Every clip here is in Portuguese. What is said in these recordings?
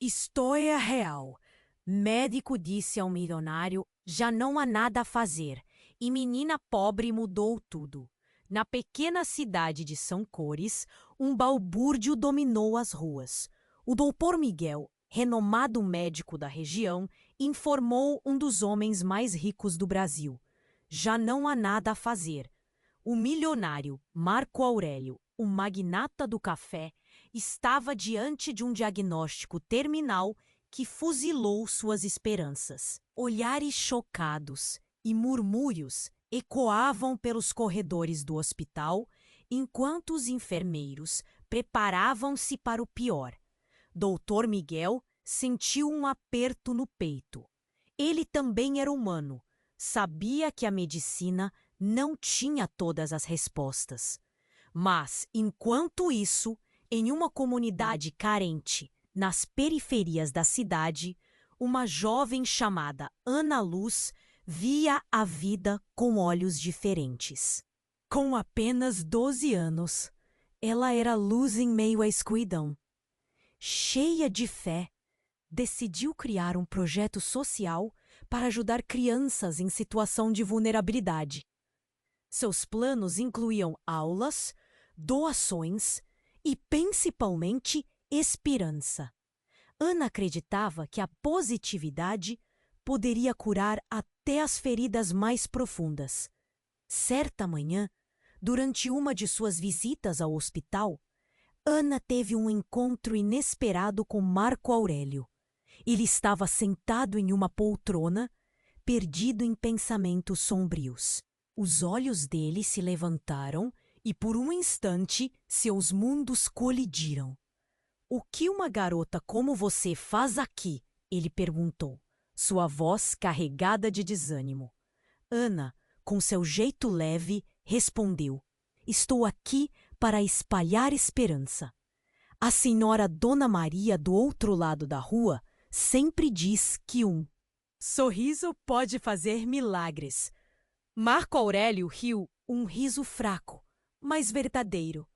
História real. Médico disse ao milionário: já não há nada a fazer. E menina pobre mudou tudo. Na pequena cidade de São Cores, um balbúrdio dominou as ruas. O doutor Miguel, renomado médico da região, informou um dos homens mais ricos do Brasil: já não há nada a fazer. O milionário Marco Aurélio, o magnata do café, estava diante de um diagnóstico terminal que fuzilou suas esperanças. Olhares chocados e murmúrios ecoavam pelos corredores do hospital enquanto os enfermeiros preparavam-se para o pior. Doutor Miguel sentiu um aperto no peito. Ele também era humano. Sabia que a medicina não tinha todas as respostas. Mas, enquanto isso, em uma comunidade carente, nas periferias da cidade, uma jovem chamada Ana Luz via a vida com olhos diferentes. Com apenas 12 anos, ela era luz em meio à escuridão. Cheia de fé, decidiu criar um projeto social para ajudar crianças em situação de vulnerabilidade. Seus planos incluíam aulas, doações e, principalmente, esperança. Ana acreditava que a positividade poderia curar até as feridas mais profundas. Certa manhã, durante uma de suas visitas ao hospital, Ana teve um encontro inesperado com Marco Aurélio. Ele estava sentado em uma poltrona, perdido em pensamentos sombrios. Os olhos dele se levantaram e, por um instante, seus mundos colidiram. "O que uma garota como você faz aqui?" ele perguntou, sua voz carregada de desânimo. Ana, com seu jeito leve, respondeu: "Estou aqui para espalhar esperança. A senhora Dona Maria, do outro lado da rua, sempre diz que um sorriso pode fazer milagres." Marco Aurélio riu, um riso fraco, mas verdadeiro.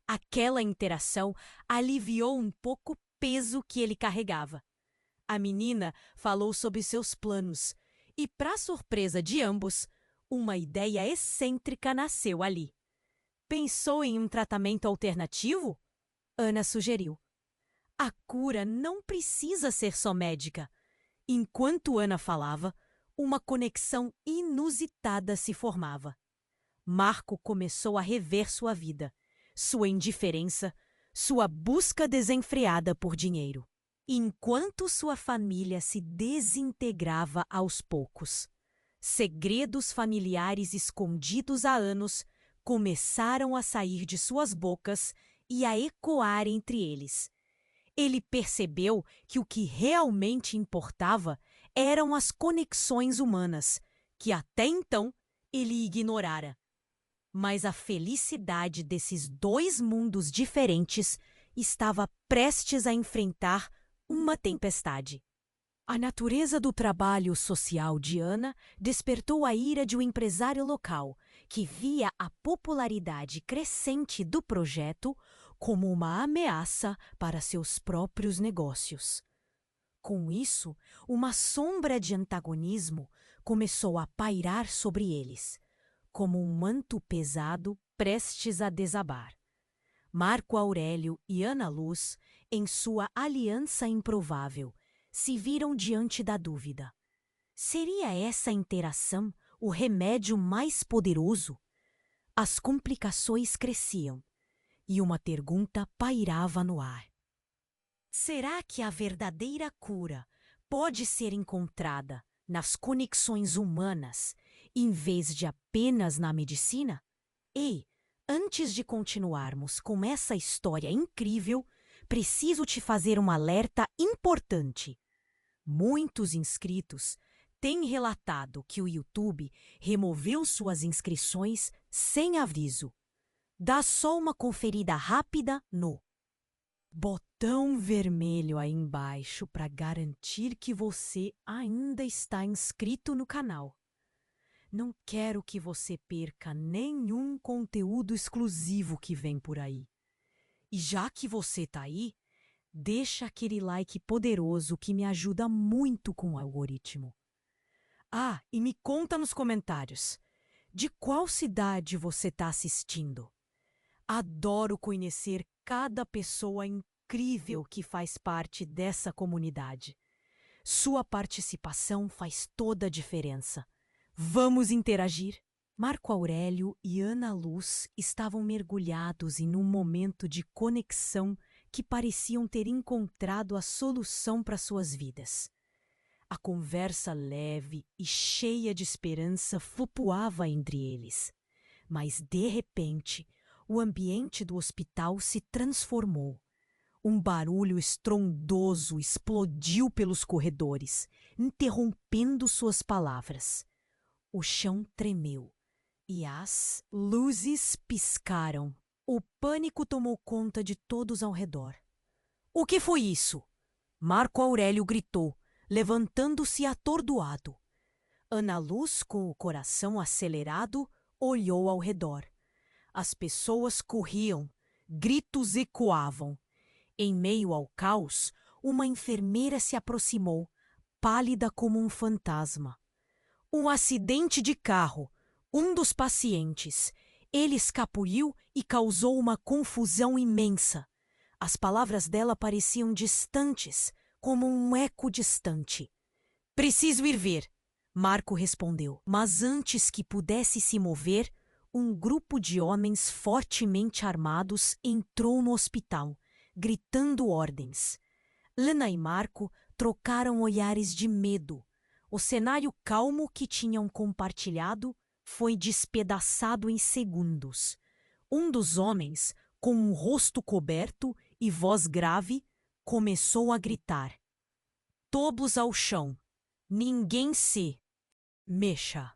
Aquela interação aliviou um pouco o peso que ele carregava. A menina falou sobre seus planos e, para surpresa de ambos, uma ideia excêntrica nasceu ali. "Pensou em um tratamento alternativo?" Ana sugeriu. A cura não precisa ser só médica. Enquanto Ana falava, uma conexão inusitada se formava. Marco começou a rever sua vida, sua indiferença, sua busca desenfreada por dinheiro. Enquanto sua família se desintegrava aos poucos, segredos familiares escondidos há anos começaram a sair de suas bocas e a ecoar entre eles. Ele percebeu que o que realmente importava eram as conexões humanas, que até então ele ignorara. Mas a felicidade desses dois mundos diferentes estava prestes a enfrentar uma tempestade. A natureza do trabalho social de Ana despertou a ira de um empresário local, que via a popularidade crescente do projeto como uma ameaça para seus próprios negócios. Com isso, uma sombra de antagonismo começou a pairar sobre eles, como um manto pesado prestes a desabar. Marco Aurélio e Ana Luz, em sua aliança improvável, se viram diante da dúvida. Seria essa interação o remédio mais poderoso? As complicações cresciam e uma pergunta pairava no ar. Será que a verdadeira cura pode ser encontrada nas conexões humanas em vez de apenas na medicina? Ei, antes de continuarmos com essa história incrível, preciso te fazer um alerta importante. Muitos inscritos têm relatado que o YouTube removeu suas inscrições sem aviso. Dá só uma conferida rápida no botão vermelho aí embaixo para garantir que você ainda está inscrito no canal. Não quero que você perca nenhum conteúdo exclusivo que vem por aí. E já que você está aí, Deixa aquele like poderoso que me ajuda muito com o algoritmo. Ah, e me conta nos comentários, de qual cidade você está assistindo? Adoro conhecer cada pessoa incrível que faz parte dessa comunidade. Sua participação faz toda a diferença. Vamos interagir? Marco Aurélio e Ana Luz estavam mergulhados em um momento de conexão que pareciam ter encontrado a solução para suas vidas. A conversa leve e cheia de esperança flutuava entre eles. Mas, de repente, o ambiente do hospital se transformou. Um barulho estrondoso explodiu pelos corredores, interrompendo suas palavras. O chão tremeu e as luzes piscaram. O pânico tomou conta de todos ao redor. O que foi isso? Marco Aurélio gritou, levantando-se atordoado. Ana Luz, com o coração acelerado, olhou ao redor. As pessoas corriam, gritos ecoavam. Em meio ao caos, uma enfermeira se aproximou, pálida como um fantasma. Um acidente de carro. Um dos pacientes. Ele escapuliu e causou uma confusão imensa. As palavras dela pareciam distantes, como um eco distante. Preciso ir ver, Marco respondeu. Mas antes que pudesse se mover, um grupo de homens fortemente armados entrou no hospital, gritando ordens. Lana e Marco trocaram olhares de medo. O cenário calmo que tinham compartilhado foi despedaçado em segundos. Um dos homens, com um rosto coberto e voz grave, começou a gritar. Todos ao chão. Ninguém se mexa.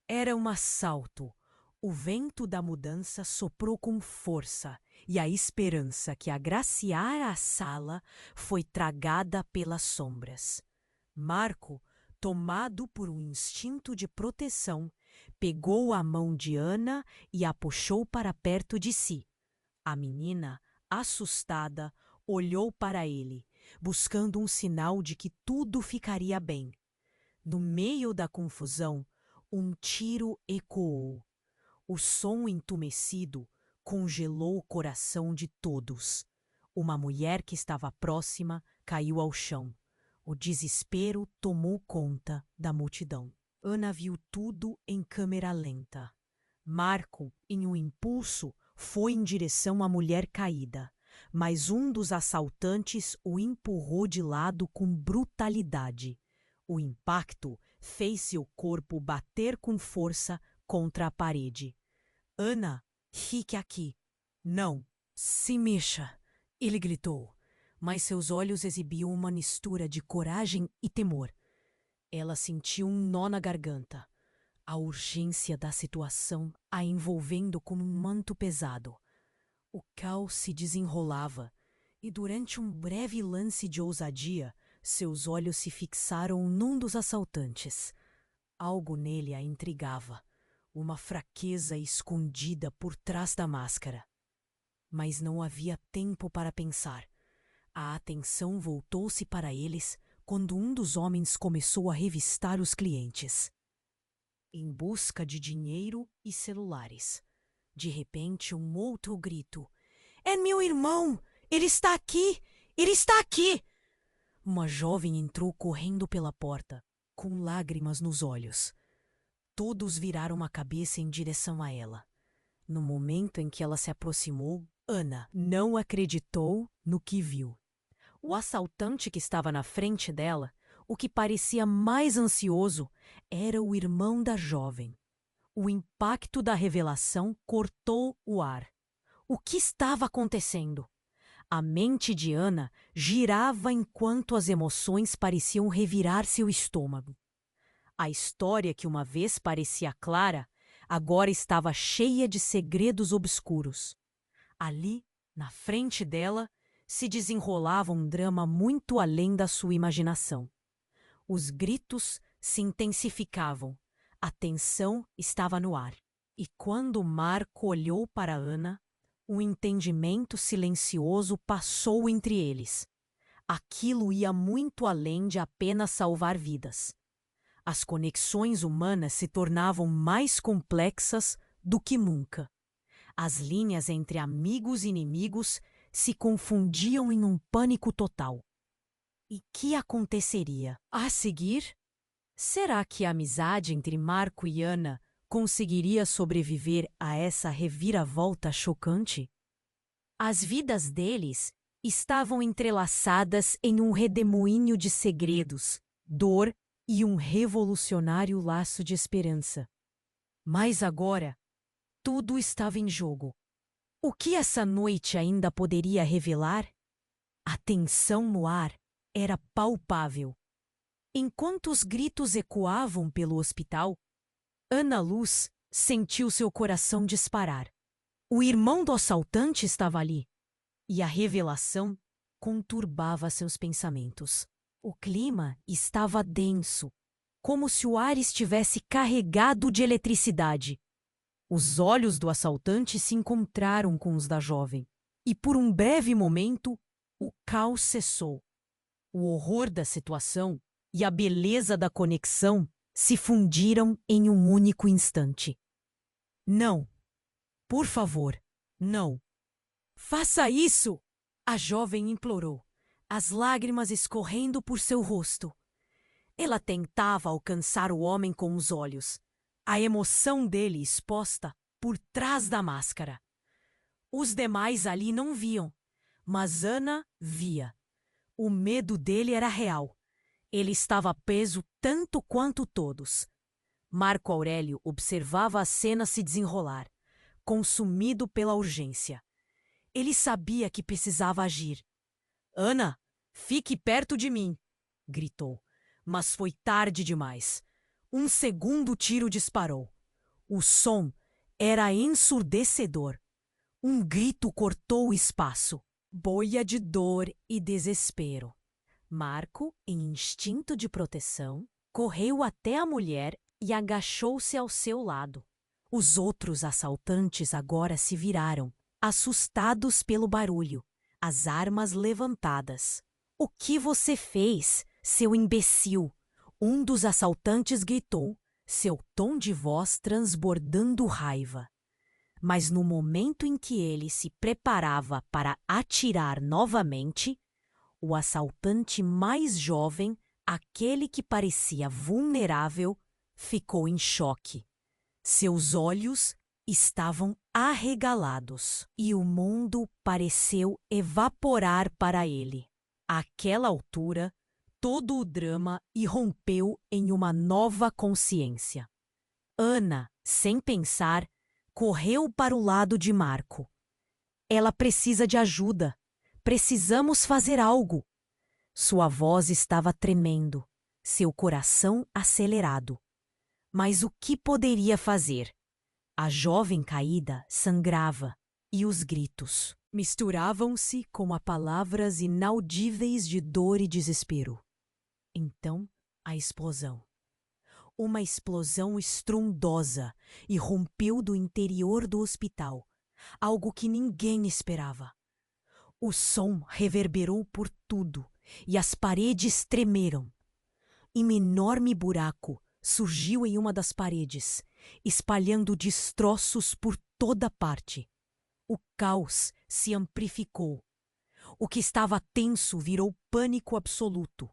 Era um assalto. O vento da mudança soprou com força e a esperança que agraciara a sala foi tragada pelas sombras. Marco, tomado por um instinto de proteção, pegou a mão de Ana e a puxou para perto de si. A menina, assustada, olhou para ele, buscando um sinal de que tudo ficaria bem. No meio da confusão, um tiro ecoou. O som entumecido congelou o coração de todos. Uma mulher que estava próxima caiu ao chão. O desespero tomou conta da multidão. Ana viu tudo em câmera lenta. Marco, em um impulso, foi em direção à mulher caída, mas um dos assaltantes o empurrou de lado com brutalidade. O impacto fez seu corpo bater com força contra a parede. Ana, fique aqui. Não, se mexa, ele gritou, mas seus olhos exibiam uma mistura de coragem e temor. Ela sentiu um nó na garganta, a urgência da situação a envolvendo como um manto pesado. O caos se desenrolava, e durante um breve lance de ousadia, seus olhos se fixaram num dos assaltantes. Algo nele a intrigava, uma fraqueza escondida por trás da máscara. Mas não havia tempo para pensar. A atenção voltou-se para eles quando um dos homens começou a revistar os clientes, em busca de dinheiro e celulares. De repente, um outro grito. É meu irmão! Ele está aqui! Ele está aqui! Uma jovem entrou correndo pela porta, com lágrimas nos olhos. Todos viraram a cabeça em direção a ela. No momento em que ela se aproximou, Ana não acreditou no que viu. O assaltante que estava na frente dela, o que parecia mais ansioso, era o irmão da jovem. O impacto da revelação cortou o ar. O que estava acontecendo? A mente de Ana girava enquanto as emoções pareciam revirar seu estômago. A história que uma vez parecia clara, agora estava cheia de segredos obscuros. Ali, na frente dela, se desenrolava um drama muito além da sua imaginação. Os gritos se intensificavam, a tensão estava no ar. E quando Marco olhou para Ana, um entendimento silencioso passou entre eles. Aquilo ia muito além de apenas salvar vidas. As conexões humanas se tornavam mais complexas do que nunca. As linhas entre amigos e inimigos se confundiam em um pânico total. E que aconteceria a seguir? Será que a amizade entre Marco e Ana conseguiria sobreviver a essa reviravolta chocante? As vidas deles estavam entrelaçadas em um redemoinho de segredos, dor e um revolucionário laço de esperança. Mas agora, tudo estava em jogo. O que essa noite ainda poderia revelar? A tensão no ar era palpável. Enquanto os gritos ecoavam pelo hospital, Ana Luz sentiu seu coração disparar. O irmão do assaltante estava ali, e a revelação conturbava seus pensamentos. O clima estava denso, como se o ar estivesse carregado de eletricidade. Os olhos do assaltante se encontraram com os da jovem, e por um breve momento, o caos cessou. O horror da situação e a beleza da conexão se fundiram em um único instante. Não! Por favor, não! Faça isso! A jovem implorou, as lágrimas escorrendo por seu rosto. Ela tentava alcançar o homem com os olhos, a emoção dele exposta por trás da máscara. Os demais ali não viam, mas Ana via. O medo dele era real. Ele estava preso tanto quanto todos. Marco Aurélio observava a cena se desenrolar, consumido pela urgência. Ele sabia que precisava agir. "Ana, fique perto de mim!" gritou. Mas foi tarde demais. Um segundo tiro disparou. O som era ensurdecedor. Um grito cortou o espaço. Boia de dor e desespero. Marco, em instinto de proteção, correu até a mulher e agachou-se ao seu lado. Os outros assaltantes agora se viraram, assustados pelo barulho, as armas levantadas. "O que você fez, seu imbecil?" Um dos assaltantes gritou, seu tom de voz transbordando raiva. Mas no momento em que ele se preparava para atirar novamente, o assaltante mais jovem, aquele que parecia vulnerável, ficou em choque. Seus olhos estavam arregalados e o mundo pareceu evaporar para ele. Àquela altura, todo o drama irrompeu em uma nova consciência. Ana, sem pensar, correu para o lado de Marco. "Ela precisa de ajuda. Precisamos fazer algo." Sua voz estava tremendo, seu coração acelerado. Mas o que poderia fazer? A jovem caída sangrava e os gritos misturavam-se com as palavras inaudíveis de dor e desespero. Então, a explosão. Uma explosão estrondosa irrompeu do interior do hospital, algo que ninguém esperava. O som reverberou por tudo e as paredes tremeram. Um enorme buraco surgiu em uma das paredes, espalhando destroços por toda parte. O caos se amplificou. O que estava tenso virou pânico absoluto.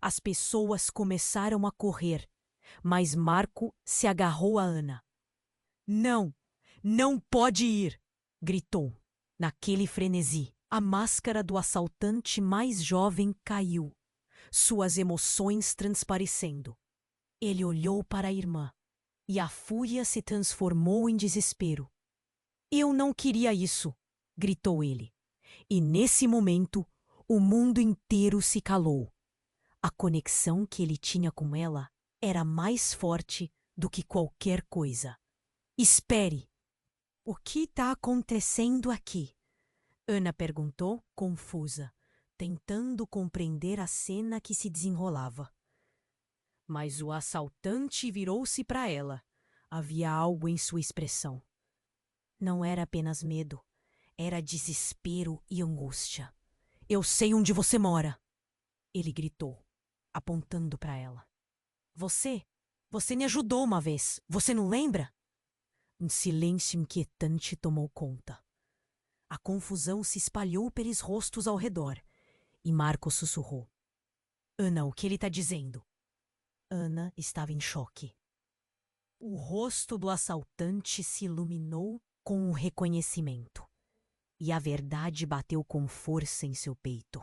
As pessoas começaram a correr, mas Marco se agarrou a Ana. "Não, não pode ir!" gritou. Naquele frenesi, a máscara do assaltante mais jovem caiu, suas emoções transparecendo. Ele olhou para a irmã, e a fúria se transformou em desespero. "Eu não queria isso!" gritou ele. E nesse momento, o mundo inteiro se calou. A conexão que ele tinha com ela era mais forte do que qualquer coisa. "Espere! O que está acontecendo aqui?" Ana perguntou, confusa, tentando compreender a cena que se desenrolava. Mas o assaltante virou-se para ela. Havia algo em sua expressão. Não era apenas medo, era desespero e angústia. Eu sei onde você mora. Ele gritou, apontando para ela. Você me ajudou uma vez, você não lembra? Um silêncio inquietante tomou conta. A confusão se espalhou pelos rostos ao redor, e Marco sussurrou. Ana, o que ele está dizendo? Ana estava em choque. O rosto do assaltante se iluminou com o reconhecimento, e a verdade bateu com força em seu peito.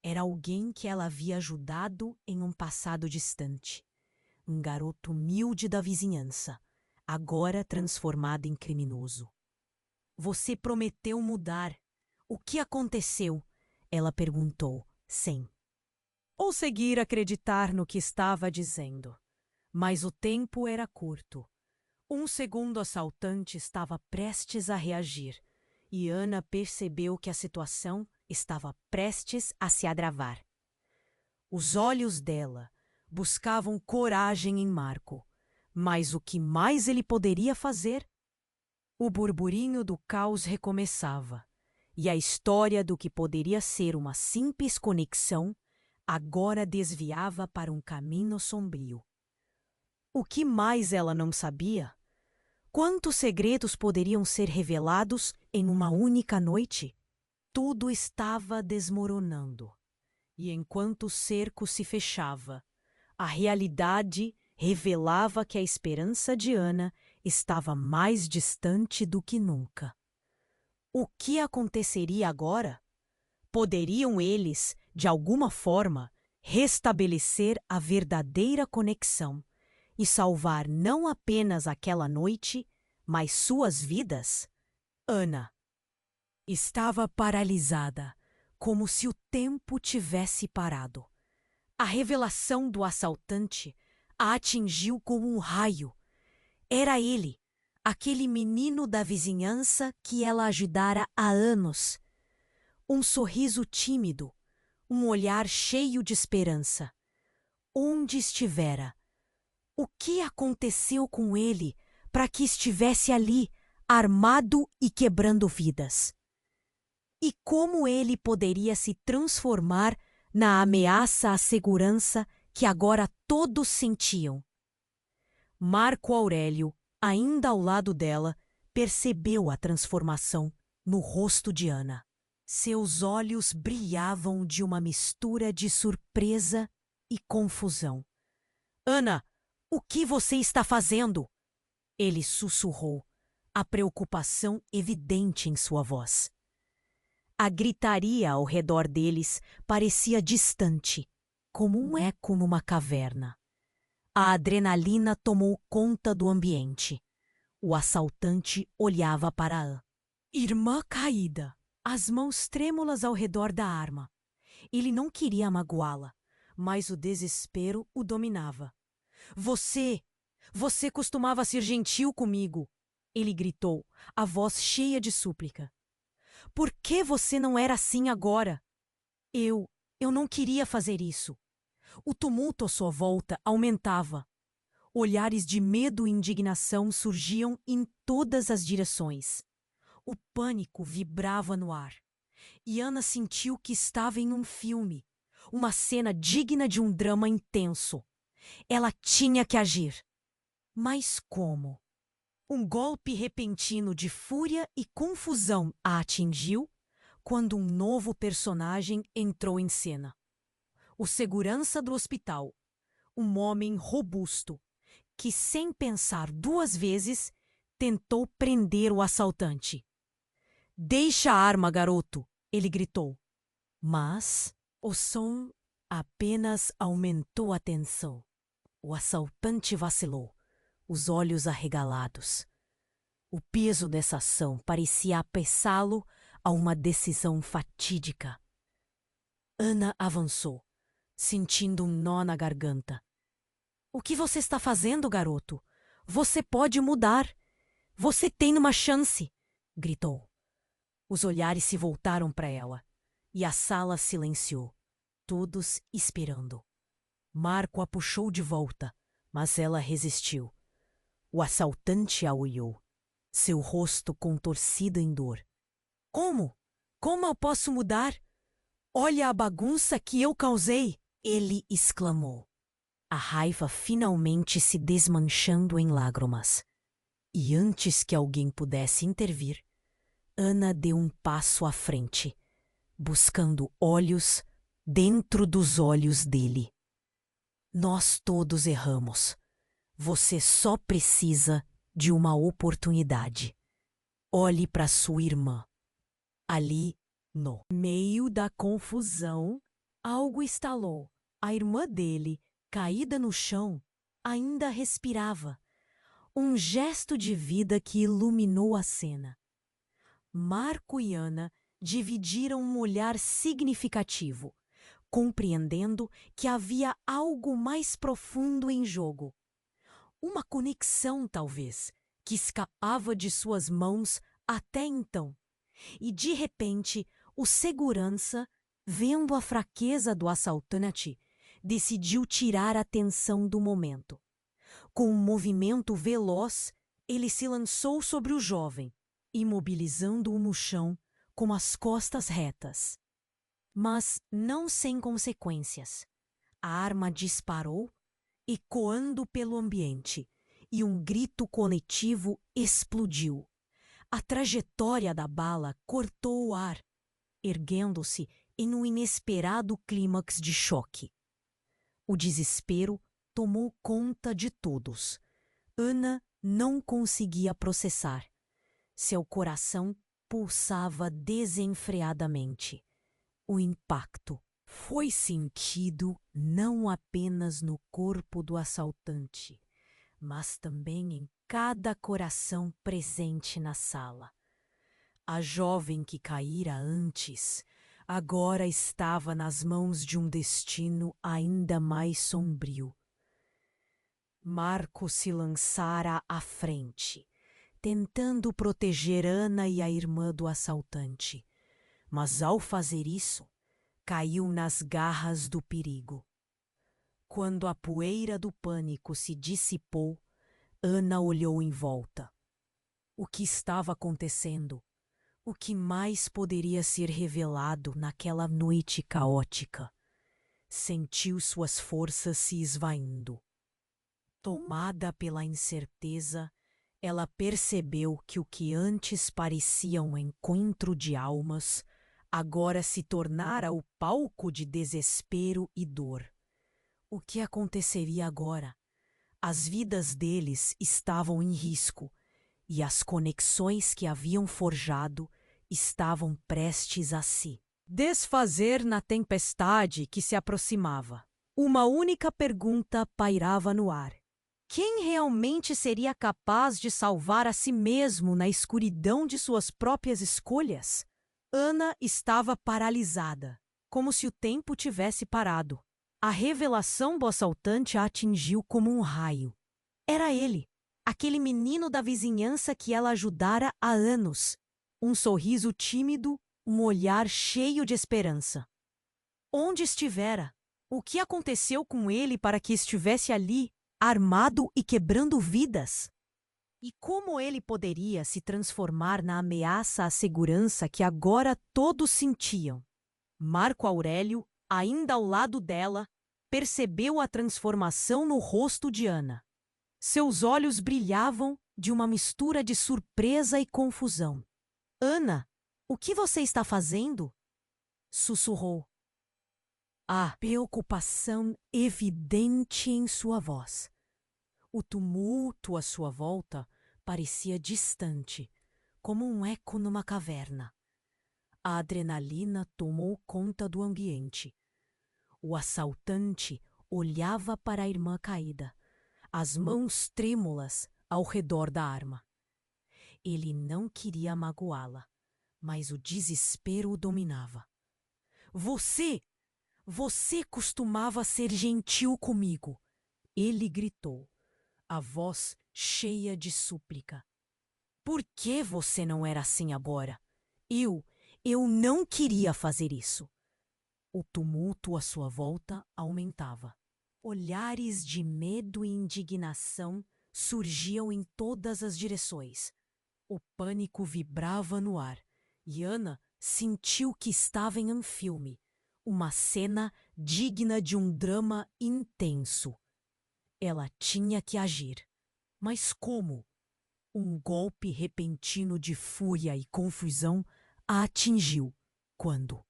Era alguém que ela havia ajudado em um passado distante. Um garoto humilde da vizinhança, agora transformado em criminoso. Você prometeu mudar. O que aconteceu? Ela perguntou, sem. Ou seguir acreditar no que estava dizendo. Mas o tempo era curto. Um segundo assaltante estava prestes a reagir, e Ana percebeu que a situação estava prestes a se agravar. Os olhos dela buscavam coragem em Marco, mas o que mais ele poderia fazer? O burburinho do caos recomeçava, e a história do que poderia ser uma simples conexão agora desviava para um caminho sombrio. O que mais ela não sabia? Quantos segredos poderiam ser revelados em uma única noite? Tudo estava desmoronando. E enquanto o cerco se fechava, a realidade revelava que a esperança de Ana estava mais distante do que nunca. O que aconteceria agora? Poderiam eles, de alguma forma, restabelecer a verdadeira conexão e salvar não apenas aquela noite, mas suas vidas? Ana estava paralisada, como se o tempo tivesse parado. A revelação do assaltante a atingiu como um raio. Era ele, aquele menino da vizinhança que ela ajudara há anos. Um sorriso tímido, um olhar cheio de esperança. Onde estivera? O que aconteceu com ele para que estivesse ali, armado e quebrando vidas? E como ele poderia se transformar na ameaça à segurança que agora todos sentiam? Marco Aurélio, ainda ao lado dela, percebeu a transformação no rosto de Ana. Seus olhos brilhavam de uma mistura de surpresa e confusão. Ana, o que você está fazendo? Ele sussurrou, a preocupação evidente em sua voz. A gritaria ao redor deles parecia distante, como um eco numa caverna. A adrenalina tomou conta do ambiente. O assaltante olhava para Anne. Irmã caída, as mãos trêmulas ao redor da arma. Ele não queria magoá-la, mas o desespero o dominava. Você costumava ser gentil comigo, ele gritou, a voz cheia de súplica. Por que você não era assim agora? Eu não queria fazer isso. O tumulto à sua volta aumentava. Olhares de medo e indignação surgiam em todas as direções. O pânico vibrava no ar. E Ana sentiu que estava em um filme, uma cena digna de um drama intenso. Ela tinha que agir. Mas como? Um golpe repentino de fúria e confusão a atingiu quando um novo personagem entrou em cena. O segurança do hospital, um homem robusto, que sem pensar duas vezes tentou prender o assaltante. Deixa a arma, garoto, ele gritou. Mas o som apenas aumentou a tensão. O assaltante vacilou, os olhos arregalados. O peso dessa ação parecia apressá-lo a uma decisão fatídica. Ana avançou, sentindo um nó na garganta. O que você está fazendo, garoto? Você pode mudar. Você tem uma chance, gritou. Os olhares se voltaram para ela, e a sala silenciou, todos esperando. Marco a puxou de volta, mas ela resistiu. O assaltante a olhou, seu rosto contorcido em dor. Como? Como eu posso mudar? Olha a bagunça que eu causei! Ele exclamou, a raiva finalmente se desmanchando em lágrimas. E antes que alguém pudesse intervir, Ana deu um passo à frente, buscando olhos dentro dos olhos dele. Nós todos erramos. Você só precisa de uma oportunidade. Olhe para sua irmã. Ali, no meio da confusão, algo estalou. A irmã dele, caída no chão, ainda respirava. Um gesto de vida que iluminou a cena. Marco e Ana dividiram um olhar significativo, compreendendo que havia algo mais profundo em jogo. Uma conexão, talvez, que escapava de suas mãos até então. E, de repente, o segurança, vendo a fraqueza do assaltante, decidiu tirar a atenção do momento. Com um movimento veloz, ele se lançou sobre o jovem, imobilizando-o no chão com as costas retas. Mas não sem consequências. A arma disparou, ecoando pelo ambiente, e um grito coletivo explodiu. A trajetória da bala cortou o ar, erguendo-se em um inesperado clímax de choque. O desespero tomou conta de todos. Ana não conseguia processar. Seu coração pulsava desenfreadamente. O impacto foi sentido não apenas no corpo do assaltante, mas também em cada coração presente na sala. A jovem que caíra antes, agora estava nas mãos de um destino ainda mais sombrio. Marco se lançara à frente, tentando proteger Ana e a irmã do assaltante. Mas ao fazer isso, caiu nas garras do perigo. Quando a poeira do pânico se dissipou, Ana olhou em volta. O que estava acontecendo? O que mais poderia ser revelado naquela noite caótica? Sentiu suas forças se esvaindo. Tomada pela incerteza, ela percebeu que o que antes parecia um encontro de almas, agora se tornara o palco de desespero e dor. O que aconteceria agora? As vidas deles estavam em risco, e as conexões que haviam forjado estavam prestes a se desfazer na tempestade que se aproximava. Uma única pergunta pairava no ar. Quem realmente seria capaz de salvar a si mesmo na escuridão de suas próprias escolhas? Ana estava paralisada, como se o tempo tivesse parado. A revelação do assaltante a atingiu como um raio. Era ele, aquele menino da vizinhança que ela ajudara há anos. Um sorriso tímido, um olhar cheio de esperança. Onde estivera? O que aconteceu com ele para que estivesse ali, armado e quebrando vidas? E como ele poderia se transformar na ameaça à segurança que agora todos sentiam? Marco Aurélio, ainda ao lado dela, percebeu a transformação no rosto de Ana. Seus olhos brilhavam de uma mistura de surpresa e confusão. Ana, o que você está fazendo? Sussurrou. A preocupação evidente em sua voz. O tumulto à sua volta parecia distante, como um eco numa caverna. A adrenalina tomou conta do ambiente. O assaltante olhava para a irmã caída, as mãos trêmulas ao redor da arma. Ele não queria magoá-la, mas o desespero o dominava. Você costumava ser gentil comigo, ele gritou, a voz cheia de súplica. Por que você não era assim agora? Eu não queria fazer isso. O tumulto à sua volta aumentava. Olhares de medo e indignação surgiam em todas as direções. O pânico vibrava no ar, e Ana sentiu que estava em um filme, Uma cena digna de um drama intenso. Ela tinha que agir. Mas como? Um golpe repentino de fúria e confusão a atingiu quando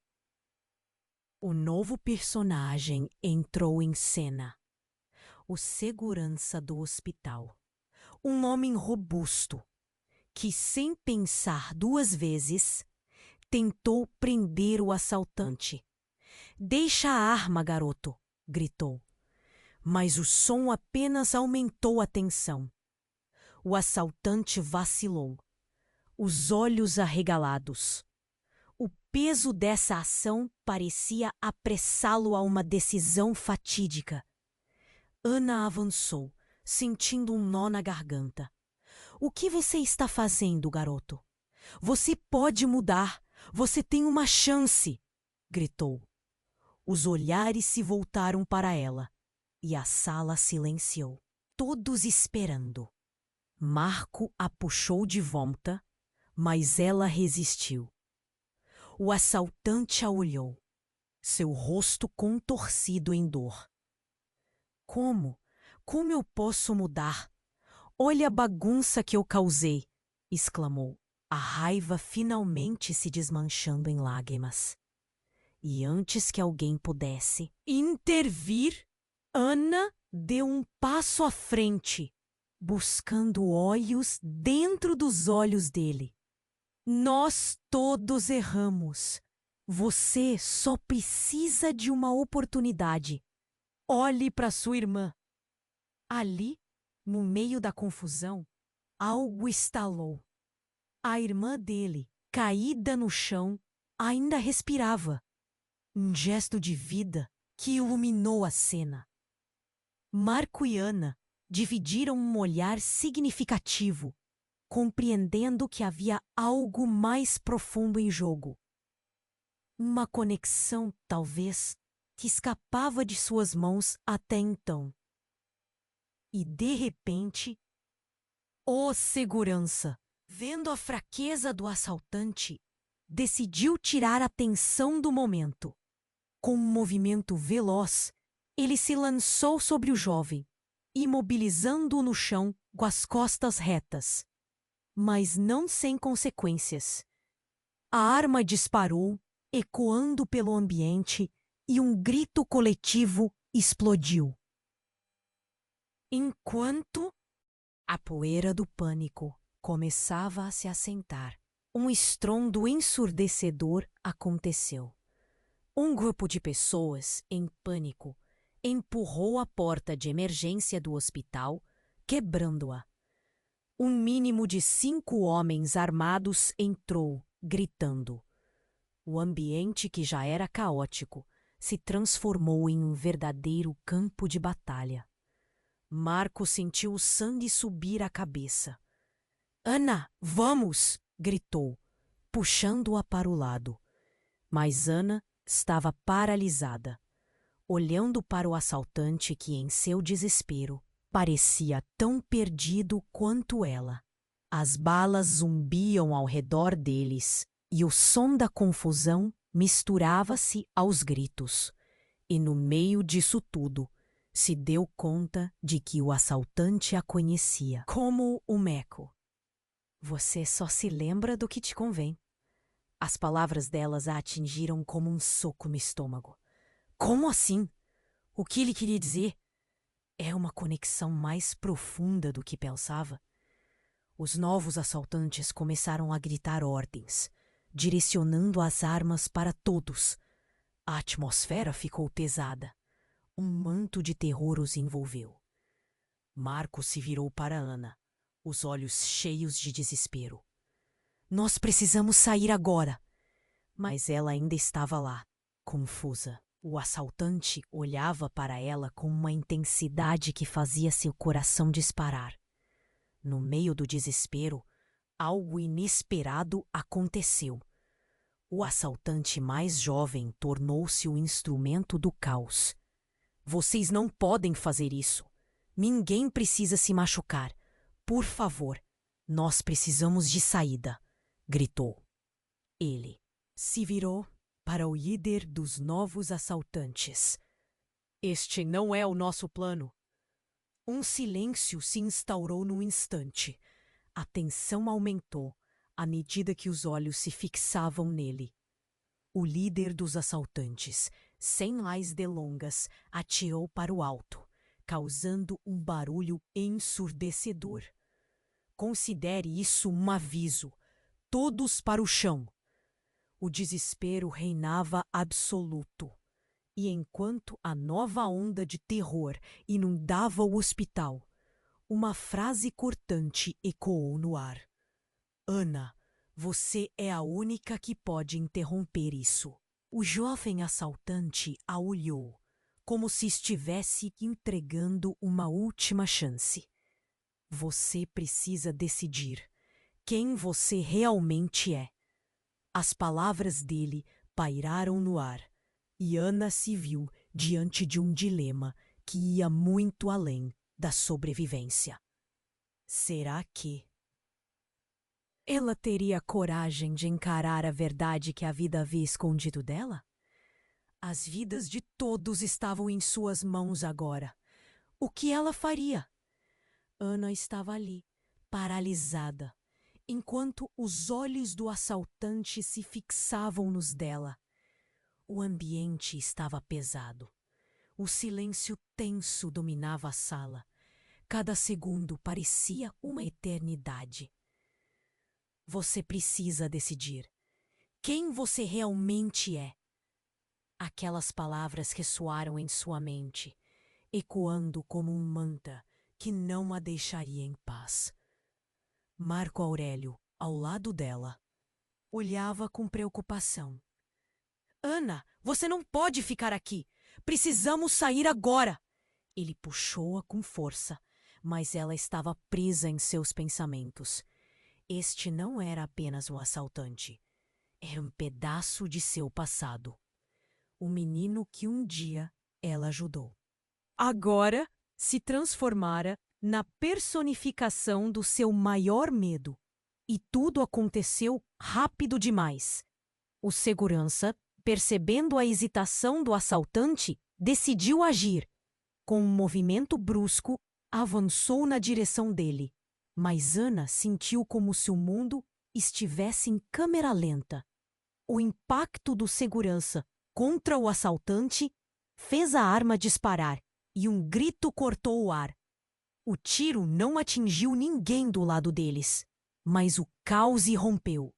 o novo personagem entrou em cena. O segurança do hospital. Um homem robusto que, sem pensar duas vezes, tentou prender o assaltante. "Deixa a arma, garoto!" gritou. Mas o som apenas aumentou a tensão. O assaltante vacilou, os olhos arregalados. O peso dessa ação parecia apressá-lo a uma decisão fatídica. Ana avançou, sentindo um nó na garganta. "O que você está fazendo, garoto? Você pode mudar. Você tem uma chance!" gritou. Os olhares se voltaram para ela e a sala silenciou, todos esperando. Marco a puxou de volta, mas ela resistiu. O assaltante a olhou, seu rosto contorcido em dor. Como? Como eu posso mudar? Olha a bagunça que eu causei!" exclamou, a raiva finalmente se desmanchando em lágrimas. E antes que alguém pudesse intervir, Ana deu um passo à frente, buscando olhos dentro dos olhos dele. "Nós todos erramos. Você só precisa de uma oportunidade. Olhe para sua irmã." Ali, no meio da confusão, algo estalou. A irmã dele, caída no chão, ainda respirava. Um gesto de vida que iluminou a cena. Marco e Ana dividiram um olhar significativo, compreendendo que havia algo mais profundo em jogo. Uma conexão, talvez, que escapava de suas mãos até então. E, de repente, o segurança, vendo a fraqueza do assaltante, decidiu tirar a tensão do momento. Com um movimento veloz, ele se lançou sobre o jovem, imobilizando-o no chão com as costas retas. Mas não sem consequências. A arma disparou, ecoando pelo ambiente, e um grito coletivo explodiu. Enquanto a poeira do pânico começava a se assentar, um estrondo ensurdecedor aconteceu. Um grupo de pessoas, em pânico, empurrou a porta de emergência do hospital, quebrando-a. Um mínimo de 5 homens armados entrou, gritando. O ambiente, que já era caótico, se transformou em um verdadeiro campo de batalha. Marco sentiu o sangue subir à cabeça. "Ana, vamos!" gritou, puxando-a para o lado. Mas Ana estava paralisada, olhando para o assaltante que, em seu desespero, parecia tão perdido quanto ela. As balas zumbiam ao redor deles e o som da confusão misturava-se aos gritos. E no meio disso tudo, se deu conta de que o assaltante a conhecia como o Meco. "Você só se lembra do que te convém." As palavras delas a atingiram como um soco no estômago. Como assim? O que ele queria dizer? É uma conexão mais profunda do que pensava. Os novos assaltantes começaram a gritar ordens, direcionando as armas para todos. A atmosfera ficou pesada. Um manto de terror os envolveu. Marco se virou para Ana, os olhos cheios de desespero. "Nós precisamos sair agora." Mas ela ainda estava lá, confusa. O assaltante olhava para ela com uma intensidade que fazia seu coração disparar. No meio do desespero, algo inesperado aconteceu. O assaltante mais jovem tornou-se o instrumento do caos. "Vocês não podem fazer isso. Ninguém precisa se machucar. Por favor, nós precisamos de saída", gritou. Ele se virou para o líder dos novos assaltantes. Este não é o nosso plano. Um silêncio se instaurou num instante. A tensão aumentou à medida que os olhos se fixavam nele. O líder dos assaltantes, sem mais delongas, atirou para o alto, causando um barulho ensurdecedor. Considere isso um aviso. Todos para o chão. O desespero reinava absoluto. E enquanto a nova onda de terror inundava o hospital, uma frase cortante ecoou no ar. Ana, você é a única que pode interromper isso. O jovem assaltante a olhou, como se estivesse entregando uma última chance. Você precisa decidir quem você realmente é. As palavras dele pairaram no ar, e Ana se viu diante de um dilema que ia muito além da sobrevivência. Será que ela teria coragem de encarar a verdade que a vida havia escondido dela? As vidas de todos estavam em suas mãos agora. O que ela faria? Ana estava ali, paralisada, enquanto os olhos do assaltante se fixavam nos dela. O ambiente estava pesado. O silêncio tenso dominava a sala. Cada segundo parecia uma eternidade. Você precisa decidir quem você realmente é. Aquelas palavras ressoaram em sua mente, ecoando como um mantra que não a deixaria em paz. Marco Aurélio, ao lado dela, olhava com preocupação. Ana, você não pode ficar aqui. Precisamos sair agora. Ele puxou-a com força, mas ela estava presa em seus pensamentos. Este não era apenas um assaltante. Era um pedaço de seu passado. O menino que um dia ela ajudou. Agora se transformara na personificação do seu maior medo. E tudo aconteceu rápido demais. O segurança, percebendo a hesitação do assaltante, decidiu agir. Com um movimento brusco, avançou na direção dele. Mas Ana sentiu como se o mundo estivesse em câmera lenta. O impacto do segurança contra o assaltante fez a arma disparar e um grito cortou o ar. O tiro não atingiu ninguém do lado deles, mas o caos irrompeu.